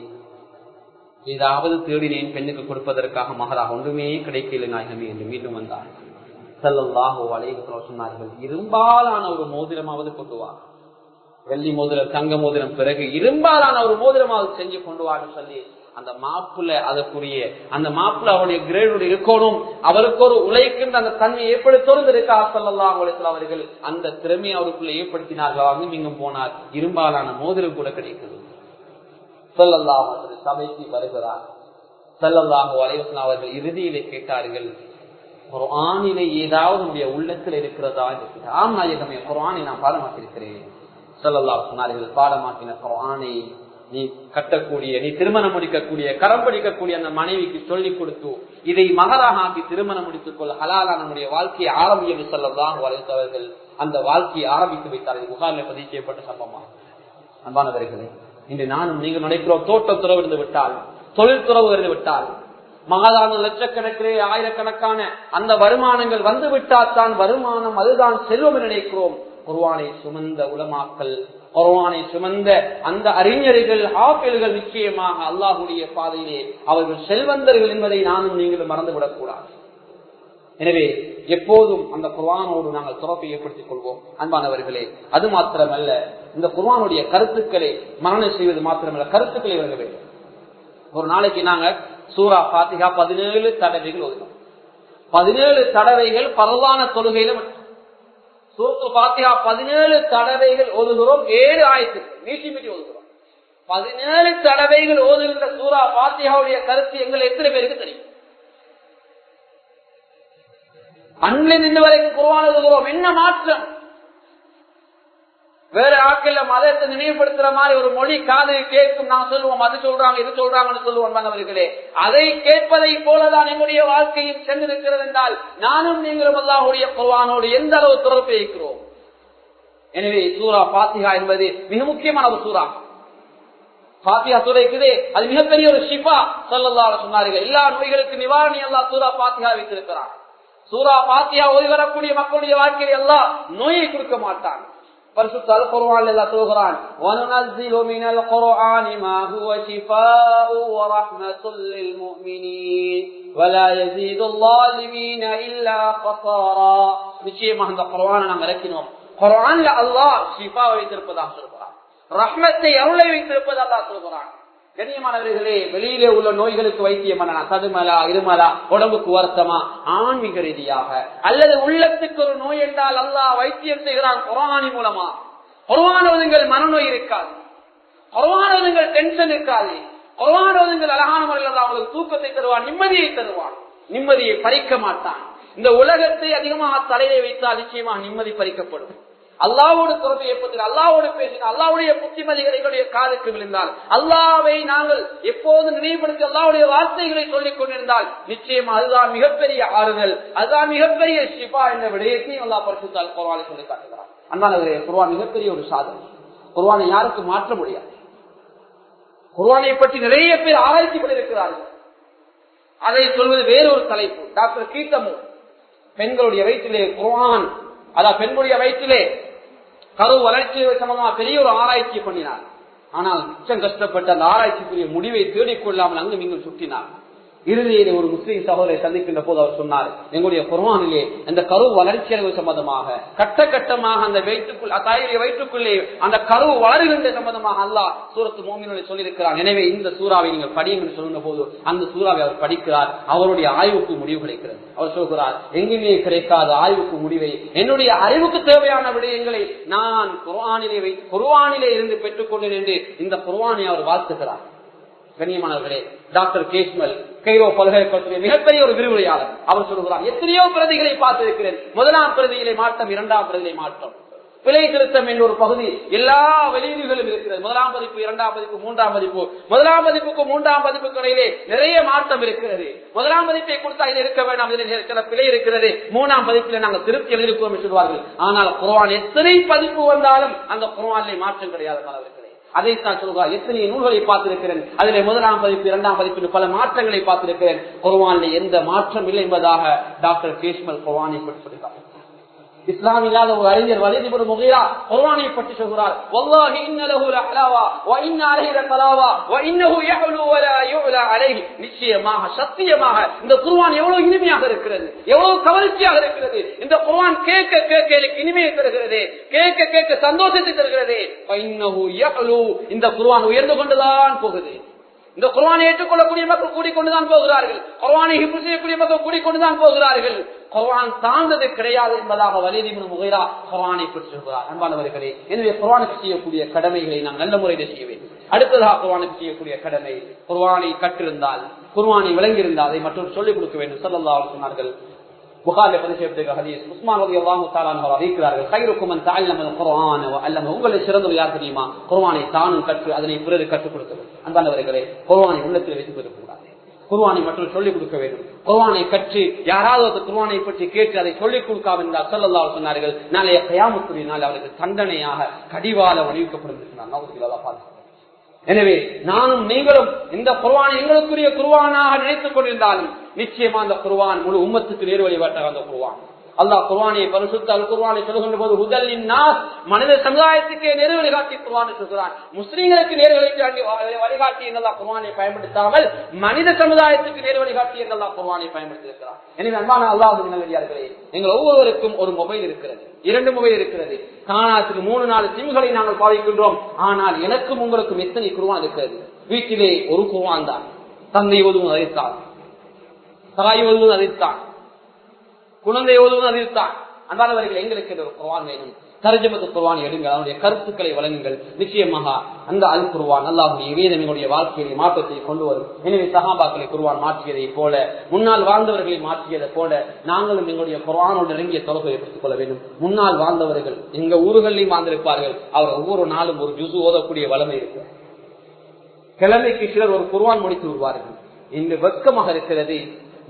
ஏதாவது தேடினேன் பெண்ணுக்கு கொடுப்பதற்காக மகராக, ஒன்றுமே கிடைக்கல நாயகமே என்று மீண்டும் வந்தார். ஸல்லல்லாஹு அலைஹி வஸல்லம் சொன்னார்கள், இரும்பாலான ஒரு மோதிரமாவது கொண்டு வா, வெள்ளி மோதிரம் தங்க மோதிரம் பிறகு இரும்பாலான ஒரு மோதிரமாவது செஞ்சு கொண்டு வான்னு சொல்லி அந்த மாப்புல அதற்குரிய அந்த மாப்புல அவருடைய கிரேடு இருக்கணும், அவருக்கு ஒரு உழைக்கின்ற அந்த தன்மை எப்படி தொடர்ந்திருக்கா ஸல்லல்லாஹு அலைஹி வஸல்லம் அவர்கள் அந்த திறமையை அவருக்குள்ள ஏற்படுத்தினார்கள். அங்கும் இங்கும் போனார், இரும்பாலான மோதிரம் கூட கிடைக்குது. ஸல்லல்லாஹு அலைஹி வஸல்லம் சபைக்கு வருகிறார். ஸல்லல்லாஹு அலைஹி வஸல்லம் அவர்கள் இறுதியிலே கேட்டார்கள், குர்ஆனிலே ஏதாவது உடைய உள்ளத்தில் இருக்கிறதா என்று. ஆம் நாயகமே, குர்ஆனை நான் பாடமாக்கியிருக்கிறேன். ஸல்லல்லாஹு சொன்னார்கள், பாடமாக்கின குர்ஆனை நீ கட்டக்கூடிய, நீ திருமணம் முடிக்கக்கூடிய, கரம் படிக்கக்கூடிய அந்த மனைவிக்கு சொல்லிக் கொடுத்து இதை மகராக ஆக்கி திருமணம் முடித்துக் கொள்ள ஹலாலா நம்முடைய வாழ்க்கையை ஆரம்பித்து ஸல்லல்லாஹு அலைஹி வஸல்லம் அவர்கள் அந்த வாழ்க்கையை ஆரம்பித்து வைத்தார்கள். புகாரில் பதிவு செய்யப்பட்ட சம்பவம். அன்பானவர்களே, இன்று நானும் நீங்கள் நினைக்கிறோம், தோட்ட துறவு இருந்து விட்டால், தொழில் துறவு இருந்து விட்டால், மகாதான லட்சக்கணக்கிலே ஆயிரக்கணக்கான அந்த வருமானங்கள் வந்து விட்டால் தான் வருமானம், அதுதான் செல்வம் என்று நினைக்கிறோம். குர்ஆனை சுமந்த உலமாக்கள், குர்ஆனை சுமந்த அந்த அறிஞர்கள், ஹாஃபில்கள் நிச்சயமாக அல்லாஹ்வுடைய பாதையிலே அவர்கள் செல்வந்தர்கள் என்பதை நானும் நீங்களும் மறந்துவிடக் கூடாது. எனவே எப்போதும் அந்த குர்ஆனோடு நாங்கள் தொடர்பை ஏற்படுத்திக் கொள்வோம். அன்பானவர்களே, அது மாத்திரமல்ல, இந்த குர்ஆனுடைய கருத்துக்களை மரணம் செய்வது மாத்திரமல்ல, கருத்துக்களை வழங்க வேண்டும். ஒரு நாளைக்கு நாங்க சூரா ஃபாத்திஹா 17 தடவைகள் ஓதுகிறோம். 17 தடவைகள் பரவான தொழுகையில சூரத்துல் ஃபாத்திஹா 17 தடவைகள் ஓதுகிறோம். 7 ஆயத்துக்கு நீட்டி மீட்டி ஓதுகிறோம். 17 தடவைகள் ஓதுகின்ற சூரா ஃபாத்திஹாவுடைய கருத்து எங்களை எத்தனை பேருக்கு தெரியும்? அன்னில் இன்று வரைக்கும் குர்ஆன் ஓதுகிறோம். என்ன மாற்றம்? வேற ஆட்கள் மதத்தை நினைவுபடுத்துற மாதிரி ஒரு மொழி காது கேட்கும், நாங்க சொல்லுவோம் அது சொல்றாங்க இது சொல்றாங்கன்னு சொல்லுவோம். அவர்களே, அதை கேட்பதை போலதான் எங்களுடைய வாழ்க்கையில் சென்றிருக்கிறது என்றால் நானும் நீங்களும் அல்லாஹ்வுடைய குர்ஆனோடு எந்த அளவு தொடர்பு இருக்கிறோம். எனவே சூரா ஃபாத்திஹா என்பது மிக முக்கியமான ஒரு சூரா. ஃபாத்திஹா சூரா இருக்குதே, அது மிகப்பெரிய ஒரு ஷிஃபா. ஸல்லல்லாஹு அலைஹி சொன்னார்கள், எல்லா நோய்களுக்கு நிவாரணி அல்லாஹ் சூரா ஃபாத்திஹா வைத்திருக்கிறார். சூரா ஃபாத்திஹா ஓதி வரக்கூடிய மக்களுடைய வாழ்க்கையில் அல்லாஹ் நோயை கொடுக்க மாட்டான். பரிசுத்த அல் குர்ஆன் அல்லாஹ் சொல்கிறான், வனுனஸ்ஸிலு மினல் குர்ஆனி மா ஹுவ ஷிஃபாஉ வ ரஹ்மத்துல் லில் முஃமினீன் வலா யஸீதுல் ஸாலிமீன இல்லா கஸாரா. நிச்சயமாக இந்த குர்ஆனை நாம் இறக்கினோம். குர்ஆன்ல அல்லாஹ் ஷிஃபா வைத்திருப்பதாக சொல்கிறான், ரஹ்மத்தை அருளை வைத்திருப்பதாக அல்லாஹ் சொல்கிறான். கண்ணியமானவர்களே, வெளியிலே உள்ள நோய்களுக்கு வைத்தியம் பண்ணலாம், சதுமலா இருமலா உடம்புக்கு வருத்தமா ஆன்மீக ரீதியாக, அல்லது உள்ளத்துக்கு ஒரு நோய் என்றால் அல்லாஹ் வைத்தியம் செய்கிறான் குர்ஆன் மூலமா. குர்ஆன் ஓதுங்கள், மனநோய் இருக்காது. குர்ஆன் ஓதுங்கள், டென்ஷன் இருக்காது. குர்ஆன் ஓதுங்கள், அழகான முறையில் அல்லாஹ் உங்களுக்கு தூக்கத்தை தருவான், நிம்மதியை தருவான். நிம்மதியை பறிக்க மாட்டான். இந்த உலகத்தை அதிகமாக தலையை வைத்தால் நிச்சயமாக நிம்மதி பறிக்கப்படும். அல்லாஹ்வோடு தொடர்பு ஏற்படுத்த, அல்லாஹ்வோடு பேசினால், அல்லாஹ்வுடைய புத்திமதிகளுடைய காதுக்கு விழுந்தால், அல்லாஹ்வை நாங்கள் எப்போது நினைவுபடுத்தி அல்லாஹ்வுடைய வார்த்தைகளை சொல்லிக் கொண்டிருந்தால் நிச்சயம் அதுதான் மிகப்பெரிய ஆறுதல், அதுதான் மிகப்பெரிய ஷிஃபா என்ற விடயத்தையும் அல்லாஹ் பரிசுத்த அல் குர்ஆனில் சொல்லி காட்டுகிறார். அன்பானவர்களே, குர்ஆன் மிகப்பெரிய ஒரு சாதனை. குர்ஆனை யாருக்கும் மாற்ற முடியாது. குர்ஆனை பற்றி நிறைய பேர் ஆராய்ச்சி பண்ணியிருக்கிறார்கள். அதை சொல்வது வேறொரு தலைப்பு. டாக்டர் கீட்டமு பெண்களுடைய வயிற்றிலே குர்ஆன், அதான் பெண்களுடைய வயிற்றிலே கரு வளர்ச்சி சம்பந்தமா பெரிய ஒரு ஆராய்ச்சி பண்ணினார். ஆனால் மிச்சம் கஷ்டப்பட்ட அந்த ஆராய்ச்சிக்குரிய முடிவை தேடிக்கொள்ளாமல் அங்கு நீங்கள் சுற்றினார். இறுதியிலே ஒரு முஸ்லீம் சகோதரை சந்திக்கின்ற போது அவர் சொன்னார், எங்களுடைய குர்ஆனிலே அந்த கரு வளர்ச்சி அளவு சம்பந்தமாக கட்ட கட்டமாக அந்த தாயுடைய வயிற்றுக்குள்ளே அந்த கரு வளர்கின்ற சம்பந்தமாக அல்லாஹ் சூரத்து மோமினிலே சொல்லியிருக்கிறார். எனவே இந்த சூறாவை நீங்கள் படியுங்கள் சொல்லுங்க போது அந்த சூறாவை அவர் படிக்கிறார். அவருடைய ஆய்வுக்கு முடிவு கிடைக்கிறது. அவர் சொல்கிறார், எங்குமே கிடைக்காத ஆய்வுக்கு முடிவை, என்னுடைய அறிவுக்கு தேவையான விடயங்களை நான் குர்ஆனிலே இருந்து பெற்றுக்கொண்டேன் என்று இந்த குர்ஆனை அவர் வாழ்த்துகிறார். கண்ணியமானவர்களே, டாக்டர் கேஸ்மல் கைரோ பல்கலைக்கழகத்துடைய மிகப்பெரிய ஒரு விரிவுரையாளர். அவர் சொல்கிறார், எத்தனையோ பிரதிகளை பார்த்திருக்கிறேன். முதலாம் பிரதியிலே மாற்றம், இரண்டாம் பிரதியிலே மாற்றம், பிழை திருத்தம் என்ற ஒரு பகுதி எல்லா வெளியீடுகளும் இருக்கிறது. முதலாம் பதிப்பு, இரண்டாம் பதிப்பு, மூன்றாம் பதிப்பு. முதலாம் பதிப்புக்கும் மூன்றாம் பதிப்புக்கு இடையிலே நிறைய மாற்றம் இருக்கிறது. முதலாம் பதிப்பை கொடுத்தா இது இருக்க வேண்டாம், இதில் சில பிழை இருக்கிறது. மூணாம் பதிப்பில் நாங்கள் திருப்தி எழுதியிருக்கிறோம் என்று சொல்வார்கள். ஆனால் குர்ஆன் எத்தனை பதிப்பு வந்தாலும் அந்த குர்ஆனிலே மாற்றம் கிடையாது. மாணவர்களே, அதைத்தான் சொல்கிறார், எத்தனை நூல்களை பார்த்திருக்கிறேன், அதிலே முதலாம் பதிப்பு, இரண்டாம் பதிப்பு பல மாற்றங்களை பார்த்திருக்கிறேன். குர்ஆனில் எந்த மாற்றம் இல்லை என்பதாக டாக்டர் கேஸ்மல் குர்ஆனை பற்றி சொல்கிறார். இஸ்லாம் இல்லாத ஒரு அறிஞர் வலீத் இப்னு முகீரா குர்ஆனை பற்றி சொல்கிறார், வல்லாஹி இன்ன லஹு லஹலாவா வ இன்ன அலைஹி லகலாவா வ இன்னஹு யஹ்லு வ லா யுலா அலைஹி. நிச்சயமாக, சத்தியமாக இந்த குர்ஆன் எவ்வளவு இனிமையாக இருக்கிறது, எவ்வளவு கவர்ச்சியாக இருக்கிறது. இந்த குர்ஆன் கேட்க கேட்க இனிமையை தருகிறது, கேட்க கேட்க சந்தோஷத்தை தருகிறது. வ இன்னஹு யஹ்லு, இந்த குர்ஆன் உயர்ந்து கொண்டுதான் போகுது. இந்த குர்ஆனை ஏற்றுக்கொள்ளக்கூடிய மக்கள் கூடிக்கொண்டுதான் போகிறார்கள், குர்ஆனை ஹிஃப்ஸ் செய்யக்கூடிய மக்கள் கூடிக்கொண்டுதான் போகிறார்கள். குர்ஆன் தாழ்ந்தது கிடையாது என்பதாக வலீத் இப்னு முகீரா குர்ஆனை பற்றி சொல்கிறார். அன்பானவர்களே, எனவே குர்ஆனுக்கு செய்யக்கூடிய கடமைகளை நாம் நல்ல முறையில் செய்ய வேண்டும். அடுத்ததாக குர்ஆனுக்கு செய்யக்கூடிய கடமை, குர்ஆனை கற்றிருந்தால், குர்ஆனை விளங்கியிருந்தால் அதை மற்றொரு சொல்லிக் கொடுக்க வேண்டும். ஸல்லல்லாஹு அலைஹி வஸல்லம் சொன்னார்கள், புகாரிலே பதிவு செய்யப்பட்ட ஹதீஸ், உஸ்மான் ரலியல்லாஹு தஆலா அன்ஹு அறிவிக்கிறார்கள், கைருக்கும் மன் தஅல்லம அல்-குர்ஆன வ அல்லம. உங்களில் சிறந்தவர் யார் தெரியுமா? குர்ஆனை தானும் கற்று அதனை பிறருக்கு கற்றுக் கொடுத்தவர். அன்பானவர்களே, குர்ஆனை உள்ளத்தில் வைத்துக் கொள்ளக்கூடாது, குர்ஆனை மட்டும் சொல்லிக் கொடுக்க வேண்டும். குர்ஆனை கற்று யாராவது குர்ஆனை பற்றி கேட்டு அதை சொல்லிக் கொடுக்காம இருந்தால் ஸல்லல்லாஹு அலைஹி சொன்னார்கள், நாளைய கியாமத்துடைய நாள் அவருக்கு தண்டனையாக கடிவாள வலியுறுத்தப்படும். எனவே நானும் நீங்களும் இந்த குர்ஆனை எங்களுக்குரிய குர்ஆனாக நினைத்துக் கொண்டிருந்தாலும் நிச்சயமா அந்த குர்ஆன் முழு உம்மத்துக்கு நேர்வழி காட்டுகிற அந்த குர்ஆன். அல்லாஹ் குர்ஆனை பரிசுத்த அல் குர்ஆனை சொல்கின்ற போது ஹுதல் லின்னாஸ், மனித சமுதாயத்துக்கு நேர்வழி காட்டி குர்ஆனை சொல்கிறான். முஸ்லிம்களுக்கு நேர்வழி வழிகாட்டி அல்லாஹ் குர்ஆனை பயன்படுத்தாமல் மனித சமுதாயத்துக்கு நேர்வழி காட்டி அல்லாஹ் குர்ஆனை பயன்படுத்தியிருக்கிறார். எனவே அன்பான அல்லாஹ்வின் நல்லடியார்களே, எங்கள் ஒவ்வொருவருக்கும் ஒரு மொபைல் இருக்கிறது, 2 மொபைல் இருக்கிறது. காணாத்துக்கு 3-4 சிம்களை நாங்கள் பாவிக்கின்றோம். ஆனால் எனக்கும் உங்களுக்கும் எத்தனை குர்ஆன் இருக்கிறது? வீட்டிலே ஒரு குர்ஆன் தான். தந்தை ஓதுவது அதைத்தான், தாய் ஓதுவது அதைத்தான், குழந்தை ஓதுவது அதைத்தான். அன்பானவர்கள், எங்களுக்கு ஒரு குர்ஆன் வேணும். தர்ஜமத்து குர்ஆன் எடுங்கள், அதனுடைய கருத்துக்களை வழங்குங்கள். நிச்சயமாக அந்த அல் குர்ஆன் அல்லாஹ்வுடைய வேதம் எங்களுடைய வாழ்க்கையை மாற்றத்தை கொண்டு வரும். எனவே சஹாபாக்களை குர்ஆன் மாற்றியதை போல, முன்னால் வாழ்ந்தவர்களை மாற்றியதை போல நாங்களும் எங்களுடைய குர்ஆனோடு நெருங்கிய தொடர்பை எடுத்துக் கொள்ள வேண்டும். முன்னால் வாழ்ந்தவர்கள் எங்க ஊர்களிலும் வாழ்ந்திருப்பார்கள். அவர் ஒவ்வொரு நாளும் ஒரு ஜுசு ஓதக்கூடிய வளமை இருக்கு. கிழமைக்கு சிலர் ஒரு குர்ஆன் முடித்து விடுவார்கள். இன்று வெட்கமாக இருக்கிறது,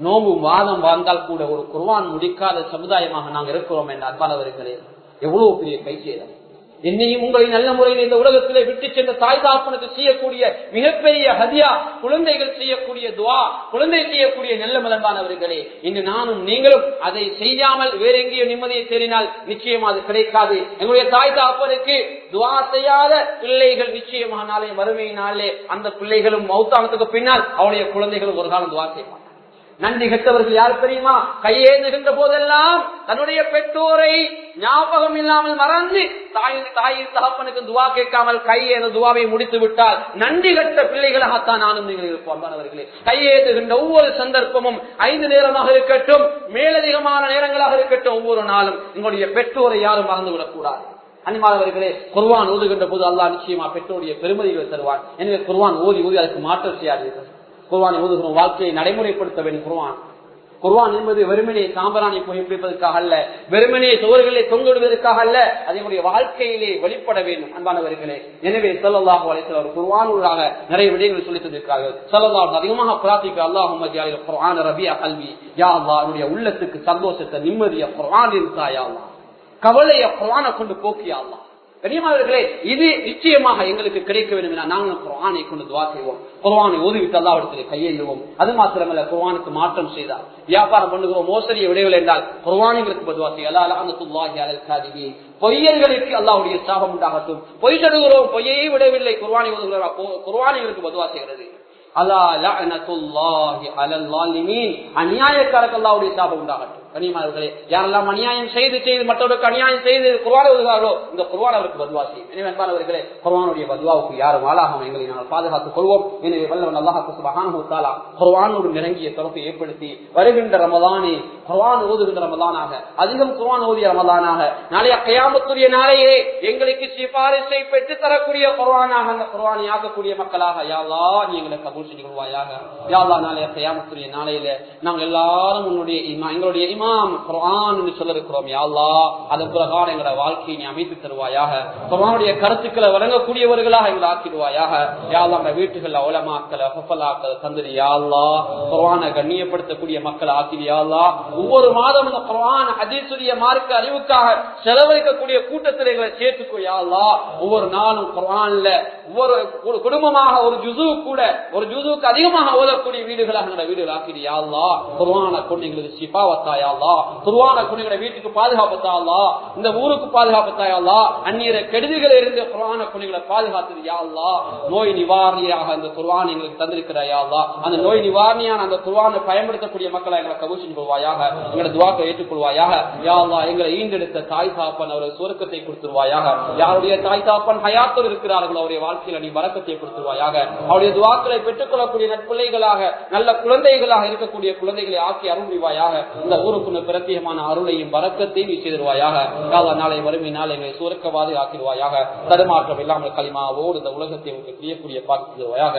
நோம்பும் வாதம் வாழ்ந்தால் கூட ஒரு குர்ஆன் முடிக்காத சமுதாயமாக நாங்கள் இருக்கிறோம் என்ற அன்பானவர்களே, எவ்வளவு பெரிய கைசேதம். என்னையும் உங்களை நல்ல முறையில் இந்த உலகத்திலே விட்டு சென்ற தாய் தாப்பனுக்கு செய்யக்கூடிய மிகப்பெரிய ஹதியா, குழந்தைகள் செய்யக்கூடிய துவா, குழந்தை செய்யக்கூடிய நல்ல மலர்பானவர்களே, இன்று நானும் நீங்களும் அதை செய்யாமல் வேற எங்கேயோ நிம்மதியை தேடினால் நிச்சயமா அது கிடைக்காது. எங்களுடைய தாய் தாப்பனுக்கு துவா செய்யாத பிள்ளைகள் நிச்சயமாக நாளை வறுமையினாலே அந்த பிள்ளைகளும் மௌத்தானத்துக்கு பின்னால் அவருடைய குழந்தைகளும் ஒரு காலம் துவா செய்வார். நன்றி கெட்டவர்கள் யார் தெரியுமா? கையேந்துகின்ற போதெல்லாம் தன்னுடைய பெற்றோரை ஞாபகம் இல்லாமல் மறந்து தாயின் தகப்பனுக்கு துவா கேட்காமல் கையேந்த துவாவை முடித்து விட்டால் நன்றி கட்ட பிள்ளைகளாகத்தான் நானும் நீங்கள் இருப்போம். கையேந்துகின்ற ஒவ்வொரு சந்தர்ப்பமும் 5 நேரமாக இருக்கட்டும், மேலதிகமான நேரங்களாக இருக்கட்டும், ஒவ்வொரு நாளும் எங்களுடைய பெற்றோரை யாரும் மறந்துவிடக் கூடாது. அன்பானவர்களே, குர்ஆன் ஓதுகின்ற போது அல்லாஹ் நிச்சயமா பெற்றோருடைய பெருமதிகளை தருவான். எனவே குர்ஆன் ஓதி ஓதி அதற்கு மாற்றம் செய்யாதீர்கள். குர்ஆனை ஓதுகிறோம், வாழ்க்கையை நடைமுறைப்படுத்த வேண்டும். குர்ஆன் என்பது வெறுமனே சாம்பராணி புகைப்பிடிப்பதற்காக அல்ல, வெறுமனே சுவர்களை தொங்கிடுவதற்காக அல்ல, அதனுடைய வாழ்க்கையிலே வெளிப்பட வேண்டும். அன்பானவர்களே, எனவே ஸல்லல்லாஹு அலைஹி வஸல்லம் குர்ஆனூடாக நிறைய விடயங்களை சொல்லித் தந்திருக்கிறார்கள். ஸல்லல்லாஹு அதிகமாக பிரார்த்திக்க, அல்லாஹும்ம ஜஅல் குர்ஆன ரபியா கல்வி, யா அல்லாஹ் என்னுடைய உள்ளத்துக்கு சந்தோஷத்தை, நிம்மதியை குர்ஆன் இருக்கா யா அல்லாஹ், கவலையை குர்ஆனை கொண்டு போக்கியா அல்லாஹ். கனியமானவர்களே, இது நிச்சயமாக எங்களுக்கு கிடைக்க வேண்டும் என நாங்கள் குர்ஆனை கொண்டு துஆ செய்வோம். குர்ஆனை ஓதிவிட்டு அல்லாஹ்விடத்தில் கையேந்துவோம். அது மாத்திரமல்ல, குர்ஆனுக்கு மாற்றம் செய்தால் வியாபாரம் பண்ணுகிறோம், மோசடியை விடைவில் என்றால் குர்ஆனுக்கு துஆ செய்ய, அல்லா லஅனத்துல்லாஹி அலல் காதிபீன், பொய்யர்களுக்கு அல்லாஹ்வுடைய சாபம் உண்டாகட்டும். பொய் சொல்கிறோம், பொய்யை விடவில்லை, குர்ஆனை ஓதுகிறோம், குர்ஆனுக்கு துஆ செய்கிறது. அலா லஅனத்துல்லாஹி அலல் ஸாலிமீன், அநியாயக்காரருக்கு அல்லாஹ்வுடைய சாபம் உண்டாகட்டும். கனிமார்களே, யாரெல்லாம் அநியாயம் செய்து மற்றவருக்கு அநியாயம் செய்து குர்ஆனை ஓதுகிறார்களோ இந்த குர்ஆன் அவருக்கு பத்வா செய்யும். எனவே அன்பானவர்களே, குர்ஆனுடைய பத்வாவுக்கு யாரும் ஆளாகாமல் எங்களை நாங்கள் பாதுகாத்துக் கொள்வோம். எனவே வல்லவன் அல்லாஹ் சுப்ஹானஹு வ தஆலா குர்ஆனோடு நெருங்கிய தொடர்பை ஏற்படுத்தி வருகின்ற ரமலானை குர்ஆன் ஓதுகின்ற ரமலானாக, அதிகம் குர்ஆன் ஓதிய ரமலானாக, நாளைய கியாமத்துடைய நாளையே எங்களுக்கு சிபாரிசை பெற்று தரக்கூடிய குர்ஆனாக, அந்த குர்ஆனை ஆக்கக்கூடிய மக்களாக யா அல்லாஹ் நீ எங்களை கபூல் செய்து கொள்வாயாக. யா அல்லாஹ் நாளைய கியாமத்துடைய நாளையில நாங்கள் எல்லாரும் உன்னுடைய எங்களுடைய குர்ஆன் என்று சொல்ல இருக்கிறோம். யா அல்லாஹ் அதன் பிரகாரம் எங்களுடைய வாழ்க்கையை நீ அமைத்து தருவாயாக. குர்ஆனுடைய கருத்துக்களை வழங்கக்கூடியவர்களாக எங்களை ஆக்கிடுவாயாக. யா அல்லாஹ் நம்ம வீட்டுகள் உலமாக்களை ஹஃபலாக்களை தந்திரி. யா அல்லாஹ் குர்ஆனை கண்ணியப்படுத்தக்கூடிய மக்களை ஆக்கிடு. யா அல்லாஹ் ஒவ்வொரு மாதம் இந்த குர்ஆன் ஹதீஸுடைய மார்க்க அறிவுக்காக செலவழிக்கக்கூடிய கூட்டத்தில் எங்களை சேர்த்துக்கோ. யா அல்லாஹ் ஒவ்வொரு நாளும் குர்ஆன்ல ஒவ்வொரு குடும்பமாக ஒரு ஜுஸுக்கு அதிகமாக ஓதக்கூடிய வீடுகளாக எங்களுடைய வீடுகள் ஆக்கிடு. யா அல்லாஹ் குர்ஆனை கொண்டு எங்களுக்கு ஷிஃபாவத்தா. யா அல்லாஹ் குர்ஆனை கொண்டு எங்களுடைய வீட்டுக்கு பாதுகாப்பத்தா. அல்லாஹ் இந்த ஊருக்கு பாதுகாப்பத்தா. யா அல்லாஹ் அந்நியர கெடுதிகள் இருந்து குர்ஆனை கொண்டு எங்களை பாதுகாத்தது. யா அல்லாஹ் நோய் நிவாரணியாக அந்த குர்ஆன் எங்களுக்கு தந்திருக்கிறாய். யா அல்லாஹ் அந்த நோய் நிவாரணியான அந்த குர்ஆனை பயன்படுத்தக்கூடிய மக்களை எங்களை கபூல் செய்து கொள்வாயாக. எங்களை துஆவை ஏற்றுக்கொள்வாயாக. யா அல்லாஹ் எங்களை ஈண்டெடுத்த தாய் தாப்பன் அவர்கள் சுவர்க்கத்தை கொடுத்துருவாயாக. யாருடைய தாய் தாப்பன் ஹயாத்தோடு இருக்கிறார்கள் அவருடைய வாழ்க்கையில நீ பரக்கத்தை கொடுத்துருவாயாக. அவருடைய துஆக்களை பெற்றுக்கொள்ளக்கூடிய நற்புள்ளைகளாக நல்ல குழந்தைகளாக இருக்கக்கூடிய குழந்தைகளை ஆக்கி அருள் புரிவாயாக. இந்த ஊருக்கு பிரத்யேகமான அருளையும் பரக்கத்தையும் நீ செய்திருவாயாக. யா அல்லாஹ் நாளை வறுமை நாளை சுவர்க்கவாதி ஆக்கிடுவாயாக. தடுமாற்றம் இல்லாமல் களிமாவோடு இந்த உலகத்தை பிரியக்கூடிய பார்த்துருவாயாக.